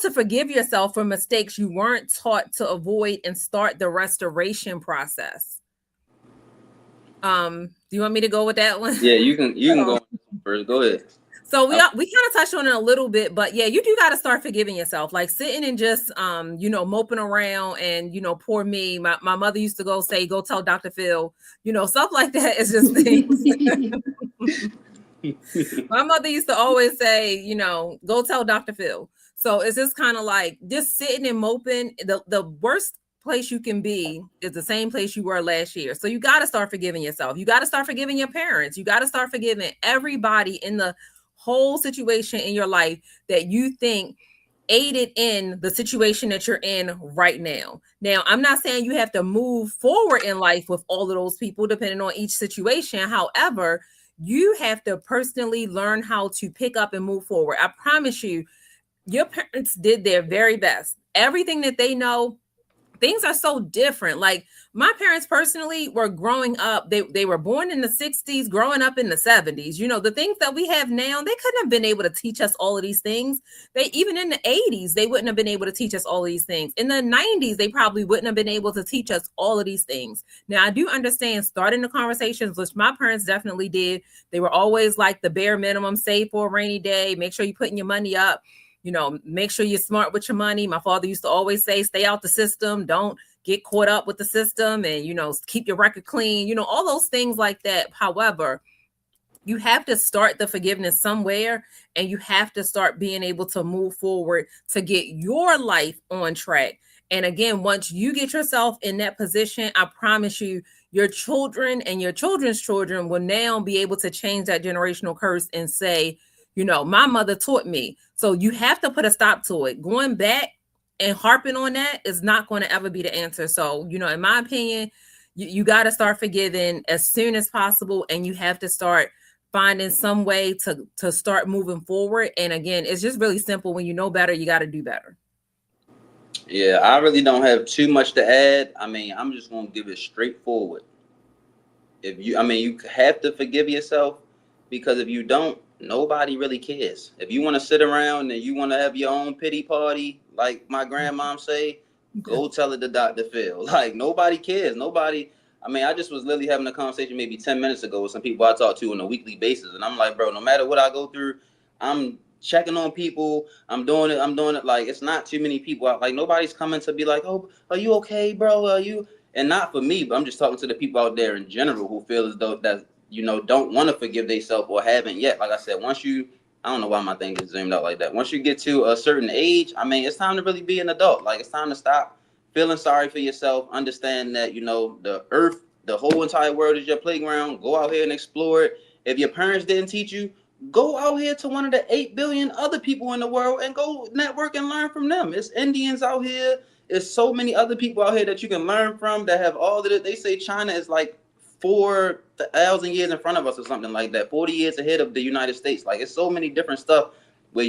to forgive yourself for mistakes you weren't taught to avoid and start the restoration process. Do you want me to go with that one? Yeah, you can go first. Go ahead. So we kind of touched on it a little bit, but yeah, you do got to start forgiving yourself. Like sitting and just moping around and poor me. My mother used to go tell Dr. Phil, stuff like that is just things. My mother used to always say, go tell Dr. Phil. So it's just kind of like just sitting and moping. The worst place you can be is the same place you were last year. So you got to start forgiving yourself. You got to start forgiving your parents. You got to start forgiving everybody in the whole situation in your life that you think aided in the situation that you're in right now. Now, I'm not saying you have to move forward in life with all of those people, depending on each situation. However, you have to personally learn how to pick up and move forward. I promise you, your parents did their very best. Everything that they know, things are so different. Like my parents personally were growing up. They were born in the 60s, growing up in the 70s. The things that we have now, they couldn't have been able to teach us all of these things. Even in the 80s, they wouldn't have been able to teach us all of these things. In the 90s, they probably wouldn't have been able to teach us all of these things. Now, I do understand starting the conversations, which my parents definitely did. They were always like the bare minimum, save for a rainy day, make sure you're putting your money up. Make sure you're smart with your money. My father used to always say, stay out the system. Don't get caught up with the system and, keep your record clean, all those things like that. However, you have to start the forgiveness somewhere and you have to start being able to move forward to get your life on track. And again, once you get yourself in that position, I promise you, your children and your children's children will now be able to change that generational curse and say, my mother taught me. So you have to put a stop to it. Going back and harping on that is not going to ever be the answer. So, in my opinion, you got to start forgiving as soon as possible. And you have to start finding some way to start moving forward. And again, it's just really simple. When you know better, you got to do better. Yeah, I really don't have too much to add. I mean, I'm just going to give it straightforward. You have to forgive yourself, because if you don't, nobody really cares. If you want to sit around and you want to have your own pity party, like my grandmom say, go tell it to Dr. Phil. Like, nobody cares. Nobody. I just was literally having a conversation maybe 10 minutes ago with some people I talk to on a weekly basis. And I'm like, bro, no matter what I go through, I'm checking on people. I'm doing it. Like, it's not too many people. Like, nobody's coming to be like, oh, are you okay, bro? Are you? And not for me, but I'm just talking to the people out there in general who feel as though that, don't want to forgive themselves or haven't yet. Like I said, I don't know why my thing is zoomed out like that. Once you get to a certain age, it's time to really be an adult. Like, it's time to stop feeling sorry for yourself. Understand that, the earth, the whole entire world is your playground. Go out here and explore it. If your parents didn't teach you, go out here to one of the 8 billion other people in the world and go network and learn from them. It's Indians out here. There's so many other people out here that you can learn from that have all of it. They say China is like 4,000 years in front of us or something like that, 40 years ahead of the United States. Like, it's so many different stuff where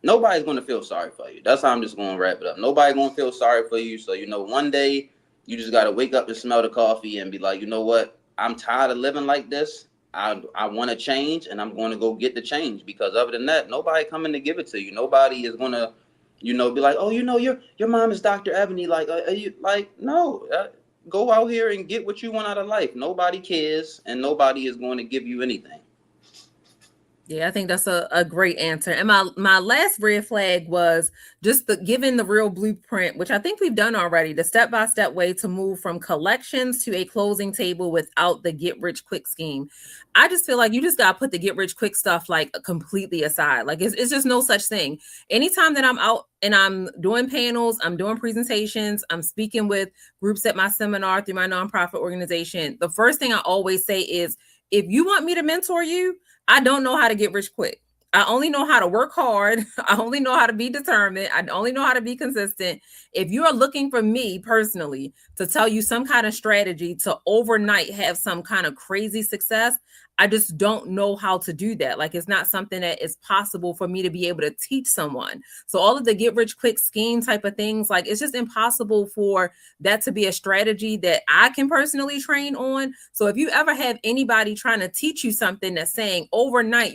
nobody's going to feel sorry for you. That's how I'm just going to wrap it up. Nobody's going to feel sorry for you. So, one day you just got to wake up and smell the coffee and be like, you know what? I'm tired of living like this. I want to change, and I'm going to go get the change, because other than that, nobody coming to give it to you. Nobody is going to, be like, oh, your mom is Dr. Ebony. Like, are you like, no, go out here and get what you want out of life. Nobody cares, and nobody is going to give you anything. Yeah, I think that's a great answer. And my last red flag was just giving the real blueprint, which I think we've done already, the step-by-step way to move from collections to a closing table without the get-rich-quick scheme. I just feel like you just got to put the get-rich-quick stuff like completely aside. Like, it's just no such thing. Anytime that I'm out and I'm doing panels, I'm doing presentations, I'm speaking with groups at my seminar through my nonprofit organization, the first thing I always say is, if you want me to mentor you, I don't know how to get rich quick. I only know how to work hard. I only know how to be determined. I only know how to be consistent. If you are looking for me personally to tell you some kind of strategy to overnight have some kind of crazy success, I just don't know how to do that. Like, it's not something that is possible for me to be able to teach someone. So all of the get rich quick scheme type of things, like, it's just impossible for that to be a strategy that I can personally train on. So if you ever have anybody trying to teach you something that's saying overnight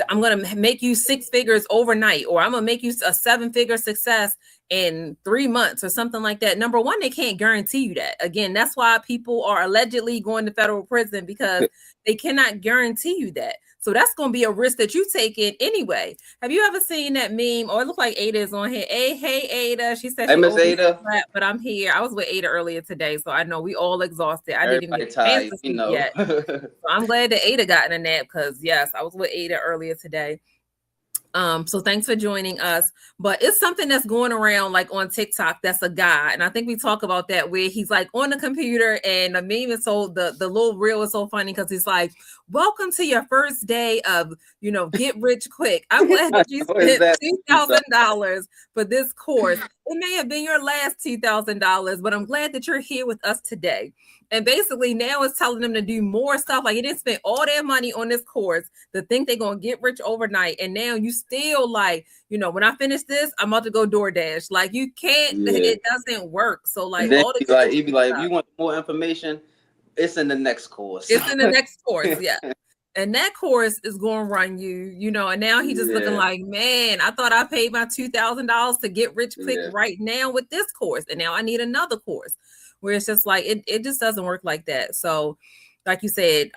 I'm going to make you 6 figures overnight, or I'm going to make you a 7-figure success in 3 months or something like that. Number one, they can't guarantee you that. Again, that's why people are allegedly going to federal prison, because they cannot guarantee you that. So that's going to be a risk that you take in anyway. Have you ever seen that meme? Oh, it looks like Ada is on here. Hey, Ada. She said, "Hey, Miss Ada," but I'm here. I was with Ada earlier today, so I know we all exhausted. I didn't even get tired, to sleep yet. So I'm glad that Ada got in a nap, because yes, I was with Ada earlier today. So thanks for joining us. But it's something that's going around like on TikTok. That's a guy, and I think we talk about that, where he's like on the computer, and the meme is so the little reel is so funny, because he's like, "Welcome to your first day of get rich quick. I'm glad that you spent $2,000 for this course. It may have been your last $2,000, but I'm glad that you're here with us today." And basically now it's telling them to do more stuff. Like, you didn't spend all their money on this course to think they're going to get rich overnight. And now you still like, when I finish this, I'm about to go DoorDash. Like, you can't, it doesn't work. So like, all the he'd be like, if you want more information, it's in the next course. It's in the next course. Yeah. And that course is going to run you, and now he's just looking like, man, I thought I paid my $2,000 to get rich quick right now with this course. And now I need another course. Where it's just like, it just doesn't work like that. So like you said,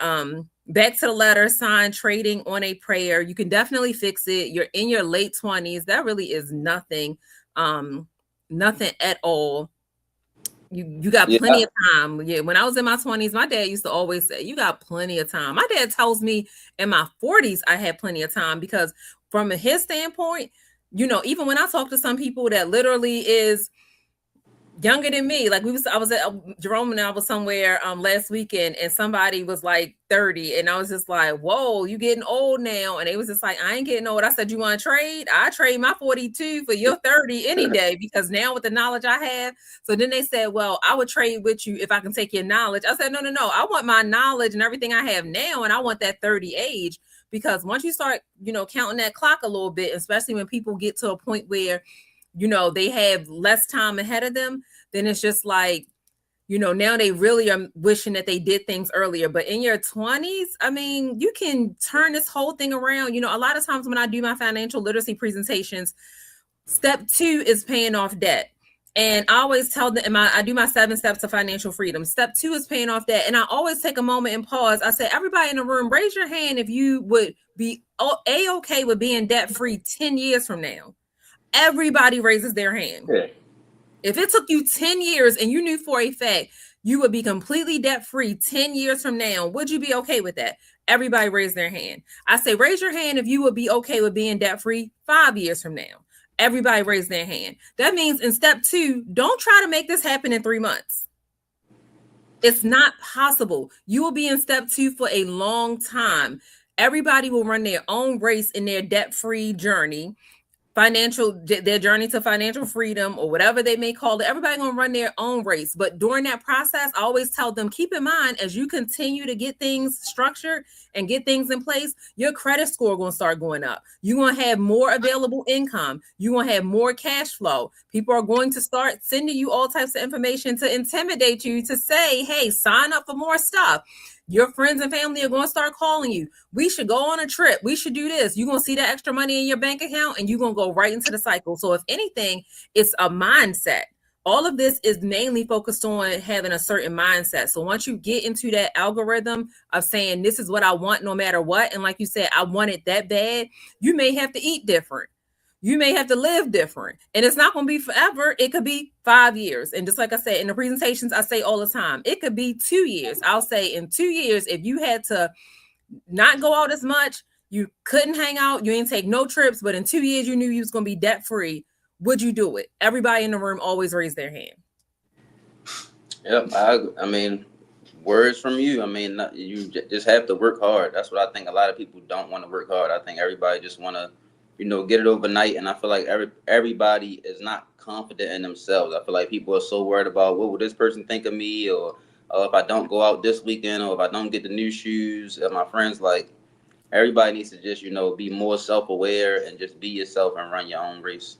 back to the letter sign, trading on a prayer. You can definitely fix it. You're in your late 20s. That really is nothing, nothing at all. You got plenty of time. Yeah. When I was in my 20s, my dad used to always say, you got plenty of time. My dad tells me in my 40s, I had plenty of time, because from his standpoint, even when I talk to some people that literally is younger than me, like I was at Jerome and I was somewhere last weekend, and somebody was like 30, and I was just like, whoa, you getting old now. And they was just like, I ain't getting old. I said, you want to trade? I trade my 42 for your 30 any day, because now with the knowledge I have. So then they said, well, I would trade with you if I can take your knowledge. I said, no, I want my knowledge and everything I have now, and I want that 30 age, because once you start counting that clock a little bit, especially when people get to a point where they have less time ahead of them, then it's just like, now they really are wishing that they did things earlier. But in your 20s, I mean, you can turn this whole thing around. A lot of times when I do my financial literacy presentations, step 2 is paying off debt. And I always tell them, I do my 7 steps to financial freedom. Step 2 is paying off debt. And I always take a moment and pause. I say, everybody in the room, raise your hand if you would be okay with being debt-free 10 years from now. Everybody raises their hand. Yeah. If it took you 10 years and you knew for a fact you would be completely debt-free 10 years from now, would you be okay with that? Everybody raise their hand. I say, raise your hand if you would be okay with being debt-free 5 years from now. Everybody raise their hand. That means in step 2, don't try to make this happen in 3 months. It's not possible. You will be in step 2 for a long time. Everybody will run their own race in their debt-free journey. Their journey to financial freedom, or whatever they may call it. Everybody gonna run their own race. But during that process, I always tell them, keep in mind, as you continue to get things structured and get things in place, your credit score gonna start going up. You're gonna have more available income. You're gonna have more cash flow. People are going to start sending you all types of information to intimidate you, to say, hey, sign up for more stuff. Your friends and family are going to start calling you. We should go on a trip. We should do this. You're going to see that extra money in your bank account, and you're going to go right into the cycle. So if anything, it's a mindset. All of this is mainly focused on having a certain mindset. So once you get into that algorithm of saying, this is what I want no matter what, and like you said, I want it that bad, you may have to eat different. You may have to live different, and it's not going to be forever. It could be 5 years. And just like I said, in the presentations, I say all the time, it could be 2 years. I'll say in 2 years, if you had to not go out as much, you couldn't hang out, you ain't take no trips, but in 2 years, you knew you was going to be debt free, would you do it? Everybody in the room always raise their hand. Yep. I mean, words from you. I mean, you just have to work hard. That's what I think. A lot of people don't want to work hard. I think everybody just want to, get it overnight. And I feel like everybody is not confident in themselves. I feel like people are so worried about what will this person think of me, or if I don't go out this weekend, or if I don't get the new shoes. My friends, like, everybody needs to just, be more self-aware and just be yourself and run your own race.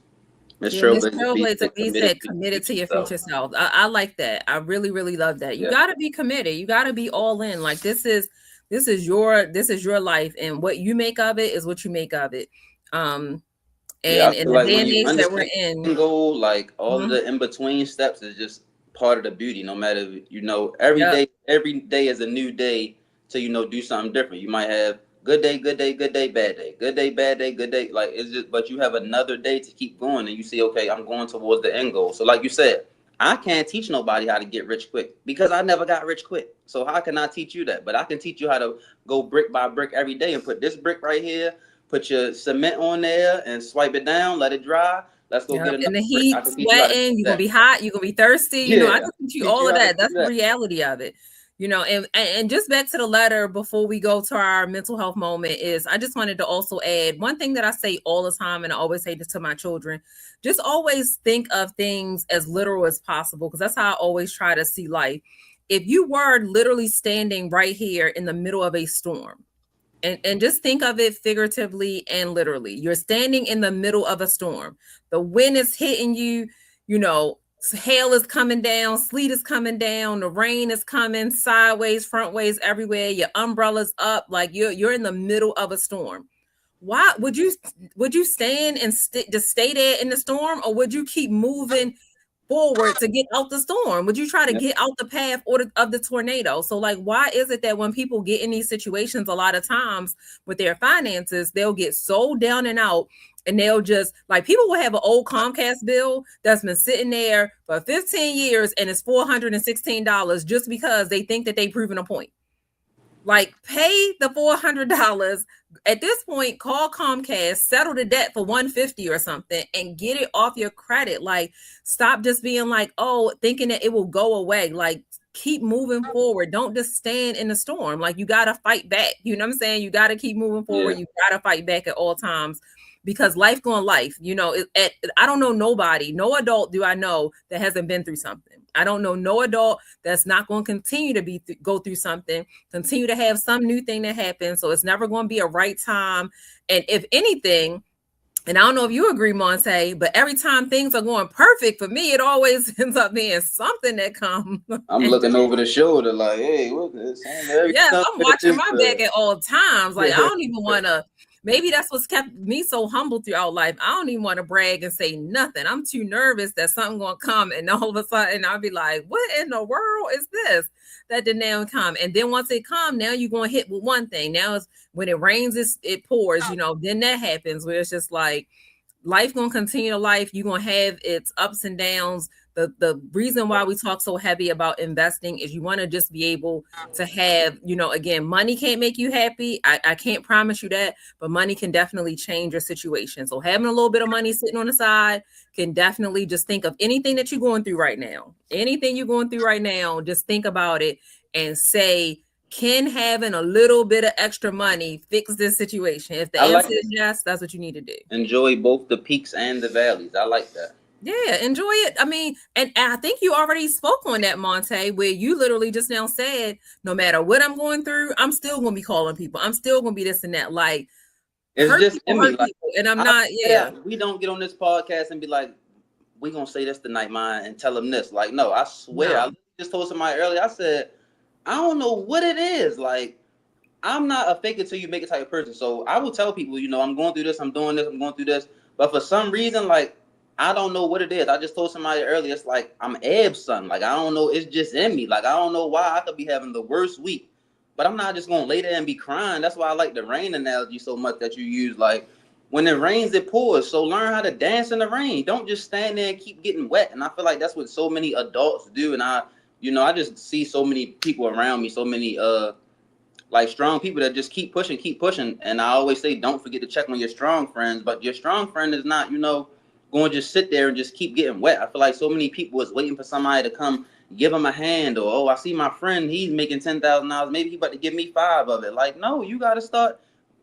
Miss Trailblazer B said, committed to your future self. I like that. I really, really love that. You got to be committed. You got to be all in. Like, this is your life, and what you make of it is what you make of it. And in the day and age that we're in, like, all of the in-between steps is just part of the beauty. No matter, every day is a new day to, do something different. You might have good day, bad day, good day, bad day, good day. Like, it's just, but you have another day to keep going, and you see, okay, I'm going towards the end goal. So like you said, I can't teach nobody how to get rich quick because I never got rich quick. So how can I teach you that? But I can teach you how to go brick by brick every day and put this brick right here, put your cement on there and swipe it down, let it dry. Let's go get it. In the heat, sweating, you're going to be hot, you're going to be thirsty. I can teach you all of that. That's the reality of it. And just back to the letter before we go to our mental health moment is I just wanted to also add one thing that I say all the time, and I always say this to my children, just always think of things as literal as possible, because that's how I always try to see life. If you were literally standing right here in the middle of a storm, and just think of it figuratively and literally, you're standing in the middle of a storm. The wind is hitting you, hail is coming down, sleet is coming down, the rain is coming sideways, front ways, everywhere. Your umbrella's up, like you're in the middle of a storm. Why would you stand and just stay there in the storm, or would you keep moving forward to get out the storm? Would you try to get out the path of the tornado? So, like, why is it that when people get in these situations, a lot of times with their finances, they'll get so down and out, and they'll just, like, people will have an old Comcast bill that's been sitting there for 15 years and it's $416 just because they think that they've proven a point. Like, pay the $400 at this point, call Comcast, settle the debt for $150 or something, and get it off your credit. Like, stop just being like, thinking that it will go away. Like, keep moving forward. Don't just stand in the storm. Like, you got to fight back. You know what I'm saying? You got to keep moving forward. Yeah. You got to fight back at all times, because life going life. I don't know nobody, no adult do I know that hasn't been through something. I don't know no adult that's not going to continue to go through something, continue to have some new thing that happens. So it's never going to be a right time. And if anything, and I don't know if you agree, Monte, but every time things are going perfect for me, it always ends up being something that comes. I'm looking over the shoulder like, hey, what's this? Yes, I'm watching my back at all times. Like, I don't even want to. Maybe that's what's kept me so humble throughout life. I don't even want to brag and say nothing. I'm too nervous that something going to come, and all of a sudden I'll be like, what in the world is this? That didn't now come. And then once it comes, now you're going to hit with one thing. Now it's when it rains, it pours, then that happens, where it's just like life going to continue to life. You're going to have its ups and downs. The reason why we talk so heavy about investing is you want to just be able to have, again, money can't make you happy. I can't promise you that, but money can definitely change your situation. So having a little bit of money sitting on the side can definitely just think of anything that you're going through right now. Anything you're going through right now, just think about it and say, can having a little bit of extra money fix this situation? If the answer is yes, that's what you need to do. Enjoy both the peaks and the valleys. I like that. Yeah, enjoy it. I mean, and I think you already spoke on that, Monte, where you literally just now said, no matter what I'm going through, I'm still going to be calling people. I'm still going to be this and that. Like, it's just in me. Like, and I'm not, yeah. We don't get on this podcast and be like, we're going to say this tonight, man, and tell them this. Like, no, I swear. No. I just told somebody earlier, I said, I don't know what it is. Like, I'm not a fake it till you make it type of person. So I will tell people, I'm going through this, I'm doing this, I'm going through this. But for some reason, like, I don't know what it is. I just told somebody earlier, it's like I'm Eb's son. Like, I don't know. It's just in me. Like, I don't know why I could be having the worst week, but I'm not just going to lay there and be crying. That's why I like the rain analogy so much that you use. Like, when it rains, it pours. So learn how to dance in the rain. Don't just stand there and keep getting wet. And I feel like that's what so many adults do. And I just see so many people around me, so many, like, strong people that just keep pushing. And I always say, don't forget to check on your strong friends, but your strong friend is not, going to just sit there and just keep getting wet. I feel like so many people is waiting for somebody to come give him a hand, or, oh, I see my friend, he's making $10,000. Maybe he about to give me 5 of it. Like, no, you got to start,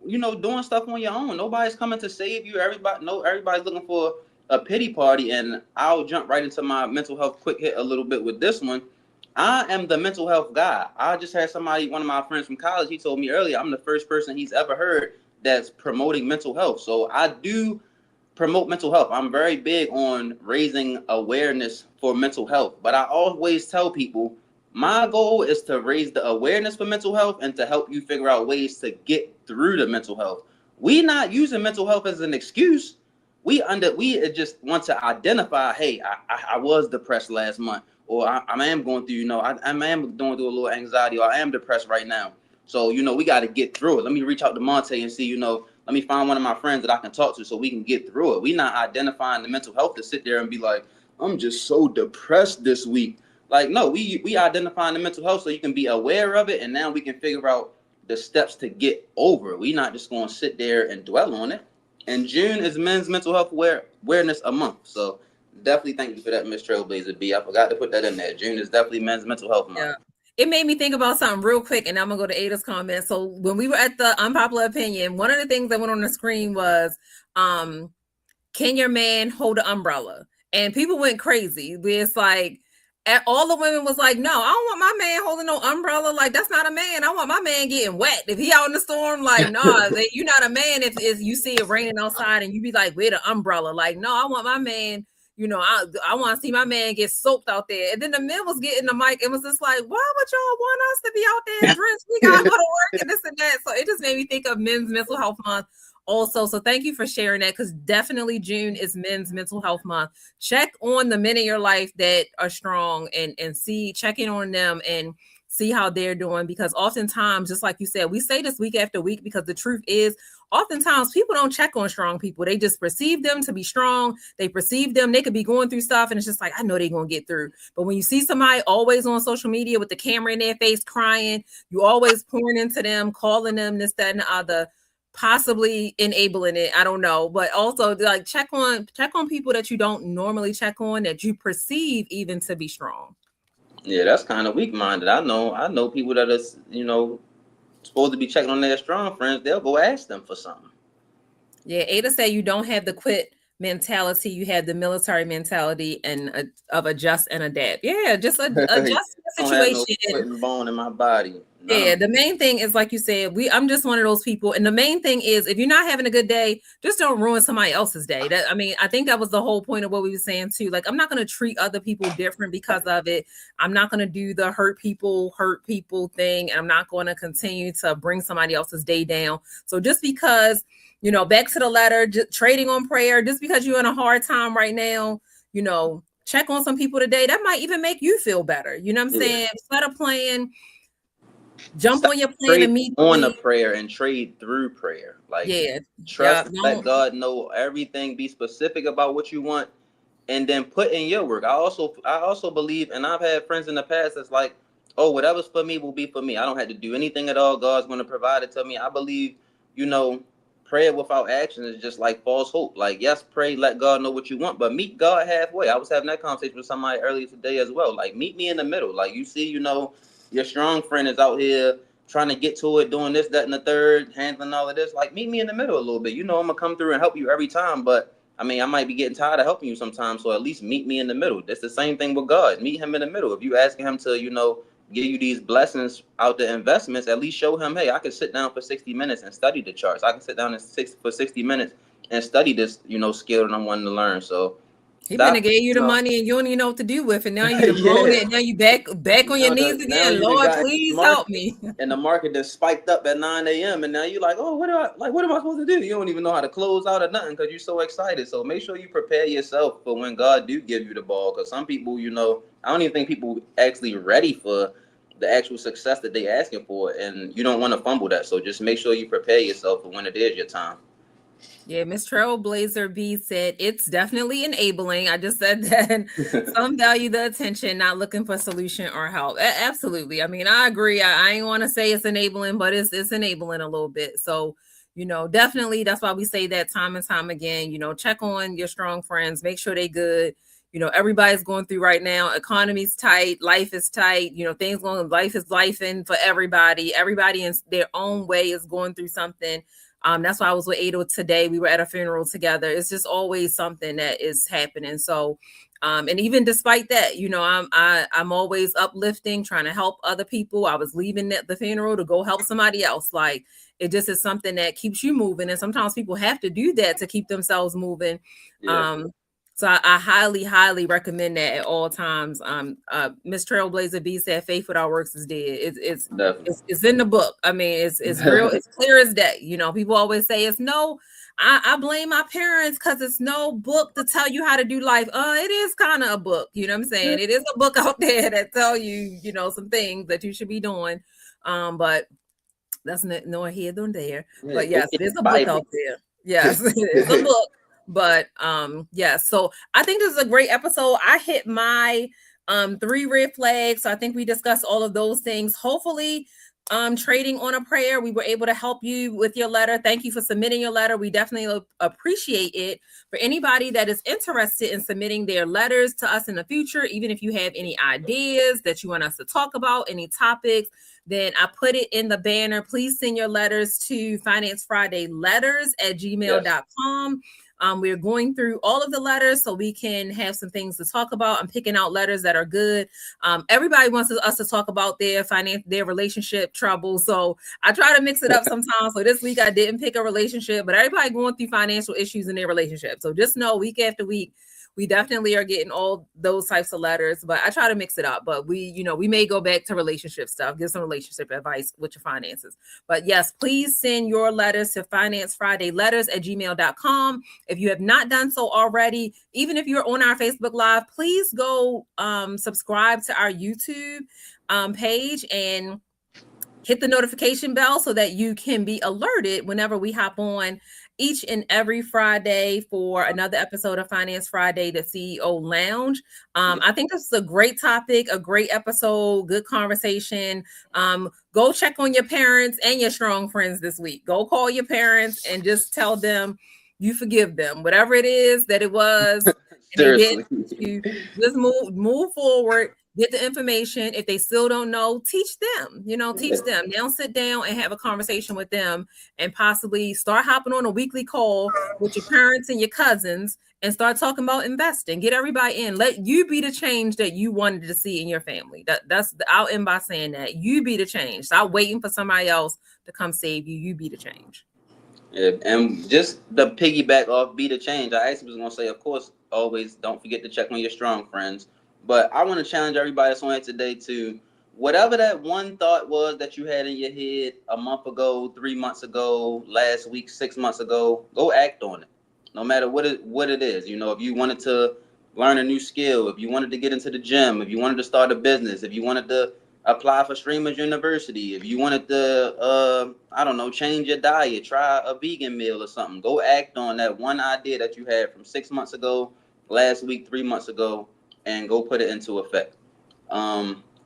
doing stuff on your own. Nobody's coming to save you. Everybody's looking for a pity party. And I'll jump right into my mental health quick hit a little bit with this one. I am the mental health guy. I just had one of my friends from college, he told me earlier, I'm the first person he's ever heard that's promoting mental health. So I do promote mental health. I'm very big on raising awareness for mental health. But I always tell people, my goal is to raise the awareness for mental health and to help you figure out ways to get through the mental health. We not using mental health as an excuse. We just want to identify, hey, I was depressed last month, or I am going through, I am going through a little anxiety, or I am depressed right now. So, we got to get through it. Let me reach out to Monte and see, let me find one of my friends that I can talk to so we can get through it. We not identifying the mental health to sit there and be like, I'm just so depressed this week. Like, no, we identifying the mental health so you can be aware of it, and now we can figure out the steps to get over it. We not just going to sit there and dwell on it. And June is Men's Mental Health Awareness a month. So definitely thank you for that, Miss Trailblazer B. I forgot to put that in there. June is definitely Men's Mental Health month. Yeah. It made me think about something real quick, and I'm going to go to Ada's comment. So when we were at the Unpopular Opinion, one of the things that went on the screen was, can your man hold an umbrella? And people went crazy. It's like, all the women was like, no, I don't want my man holding no umbrella. Like, that's not a man. I want my man getting wet. If he out in the storm, like, nah, you're not a man if you see it raining outside and you be like, with an umbrella. Like, no, I want my man, I want to see my man get soaked out there. And then the men was getting the mic and was just like, why would y'all want us to be out there drenched? We got to go to work and this and that. So it just made me think of Men's Mental Health Month also. So thank you for sharing that, because definitely June is Men's Mental Health Month. Check on the men in your life that are strong and check in on them and see how they're doing, because oftentimes, just like you said, we say this week after week, because the truth is, oftentimes people don't check on strong people. They just perceive them to be strong. They perceive them. They could be going through stuff, and it's just like, I know they're going to get through. But when you see somebody always on social media with the camera in their face crying, you always pouring into them, calling them this, that, and the other, possibly enabling it. I don't know. But also, like, check on people that you don't normally check on, that you perceive even to be strong. Yeah, that's kind of weak-minded. I know people that are, supposed to be checking on their strong friends. They'll go ask them for something. Yeah, Ada said you don't have the quit mentality. You have the military mentality and of adjust and adapt. Yeah, just adjust the situation. I don't have no bone in my body. No. Yeah, the main thing is, like you said, I'm just one of those people. And the main thing is, if you're not having a good day, just don't ruin somebody else's day. I think that was the whole point of what we were saying too. Like, I'm not going to treat other people different because of it. I'm not going to do the hurt people thing. And I'm not going to continue to bring somebody else's day down. So just because, back to the letter, just trading on prayer, just because you're in a hard time right now, check on some people today. That might even make you feel better. You know what I'm saying? Instead of playing, jump on your plan immediately. On a prayer and trade through prayer. Like, trust, let God know everything, be specific about what you want, and then put in your work. I also believe, and I've had friends in the past that's like, oh, whatever's for me will be for me. I don't have to do anything at all. God's going to provide it to me. I believe, prayer without action is just like false hope. Like, yes, pray, let God know what you want, but meet God halfway. I was having that conversation with somebody earlier today as well. Like, meet me in the middle. Like, you see, your strong friend is out here trying to get to it, doing this, that, and the third, handling all of this. Like, meet me in the middle a little bit. I'm going to come through and help you every time, but I might be getting tired of helping you sometimes, so at least meet me in the middle. That's the same thing with God. Meet him in the middle. If you asking him to, give you these blessings out the investments, at least show him, hey, I can sit down for 60 minutes and study the charts. I can sit down for 60 minutes and study this, skill that I'm wanting to learn. So he been gave you the money and you don't even know what to do with it. Now you've blown it. Now you back on your knees again. Lord, please help me. And the market just spiked up at 9 a.m. And now you're like, oh, what am I supposed to do? You don't even know how to close out or nothing because you're so excited. So make sure you prepare yourself for when God do give you the ball. Because some people, I don't even think people actually ready for the actual success that they asking for. And you don't want to fumble that. So just make sure you prepare yourself for when it is your time. Yeah, Miss Trailblazer B said it's definitely enabling. I just said that some value the attention, not looking for solution or help. Absolutely. I agree. I ain't want to say it's enabling, but it's enabling a little bit. So, definitely that's why we say that time and time again. Check on your strong friends, make sure they good. everybody's going through right now. Economy's tight, life is tight, life is lifing for everybody. Everybody in their own way is going through something. That's why I was with Ada today. We were at a funeral together. It's just always something that is happening. So, and even despite that, I'm always uplifting, trying to help other people. I was leaving the funeral to go help somebody else. Like, it just is something that keeps you moving. And sometimes people have to do that to keep themselves moving. Yeah. So I highly, highly recommend that at all times. Miss Trailblazer B said, "Faith without works is dead." It's in the book. I mean, it's real. It's clear as day. People always say it's no. I blame my parents because it's no book to tell you how to do life. It is kind of a book. You know what I'm saying? It is a book out there that tell you, some things that you should be doing. But that's nor here nor there. But yes, it is a book out there. Yes, it's a book. But so I think this is a great episode. I hit my 3 red flags. So I think we discussed all of those things. Hopefully, trading on a prayer, we were able to help you with your letter. Thank you for submitting your letter. We definitely appreciate it. For anybody that is interested in submitting their letters to us in the future, even if you have any ideas that you want us to talk about, any topics, then I put it in the banner. Please send your letters to financefridayletters@gmail.com. We're going through all of the letters so we can have some things to talk about. I'm picking out letters that are good. Everybody wants us to talk about their relationship trouble. So I try to mix it up sometimes. So this week I didn't pick a relationship, but everybody going through financial issues in their relationship. So just know week after week, we definitely are getting all those types of letters, but I try to mix it up. But we may go back to relationship stuff, give some relationship advice with your finances. But yes, please send your letters to financefridayletters@gmail.com. If you have not done so already, even if you're on our Facebook Live, please go subscribe to our YouTube page and hit the notification bell so that you can be alerted whenever we hop on each and every Friday for another episode of Finance Friday, the CEO Lounge. I think this is a great topic, a great episode, good conversation. Go check on your parents and your strong friends this week. Go call your parents and just tell them you forgive them, whatever it is that it was. And they did, just move forward. Get the information. If they still don't know, teach them, teach them. Now sit down and have a conversation with them and possibly start hopping on a weekly call with your parents and your cousins and start talking about investing. Get everybody in. Let you be the change that you wanted to see in your family. I'll end by saying that. You be the change. Stop waiting for somebody else to come save you. You be the change. Yeah, and just the piggyback off be the change. I actually was going to say, of course, always don't forget to check on your strong friends. But I want to challenge everybody that's on it today to whatever that one thought was that you had in your head a month ago, 3 months ago, last week, 6 months ago, go act on it. No matter what it is. If you wanted to learn a new skill, if you wanted to get into the gym, if you wanted to start a business, if you wanted to apply for Streamers University, if you wanted to, change your diet, try a vegan meal or something, go act on that one idea that you had from 6 months ago, last week, 3 months ago, and go put it into effect.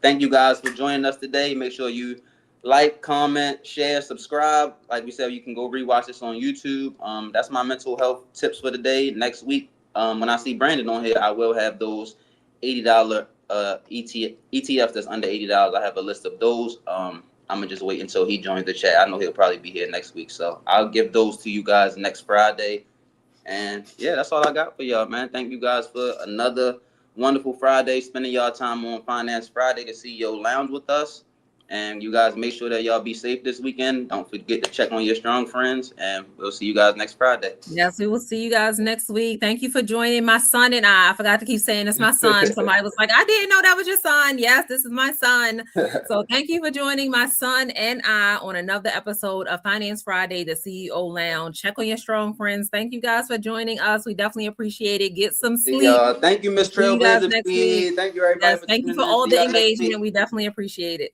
Thank you guys for joining us today. Make sure you like, comment, share, subscribe. Like we said, you can go rewatch this on YouTube. That's my mental health tips for the day. Next week, when I see Brandon on here, I will have those $80 ETFs that's under $80. I have a list of those. I'm going to just wait until he joins the chat. I know he'll probably be here next week. So I'll give those to you guys next Friday. And yeah, that's all I got for y'all, man. Thank you guys for another wonderful Friday, spending y'all time on Finance Friday, the CEO Lounge with us. And you guys make sure that y'all be safe this weekend. Don't forget to check on your strong friends, and we'll see you guys next Friday. Yes, we will see you guys next week. Thank you for joining my son and I. I forgot to keep saying it's my son. Somebody was like, I didn't know that was your son. Yes, this is my son. So thank you for joining my son and I on another episode of Finance Friday, the CEO Lounge. Check on your strong friends. Thank you guys for joining us. We definitely appreciate it. Get some sleep. Thank you, Miss Trailblazer. Thank you, everybody. Yes, thank you for all the engagement. We definitely appreciate it.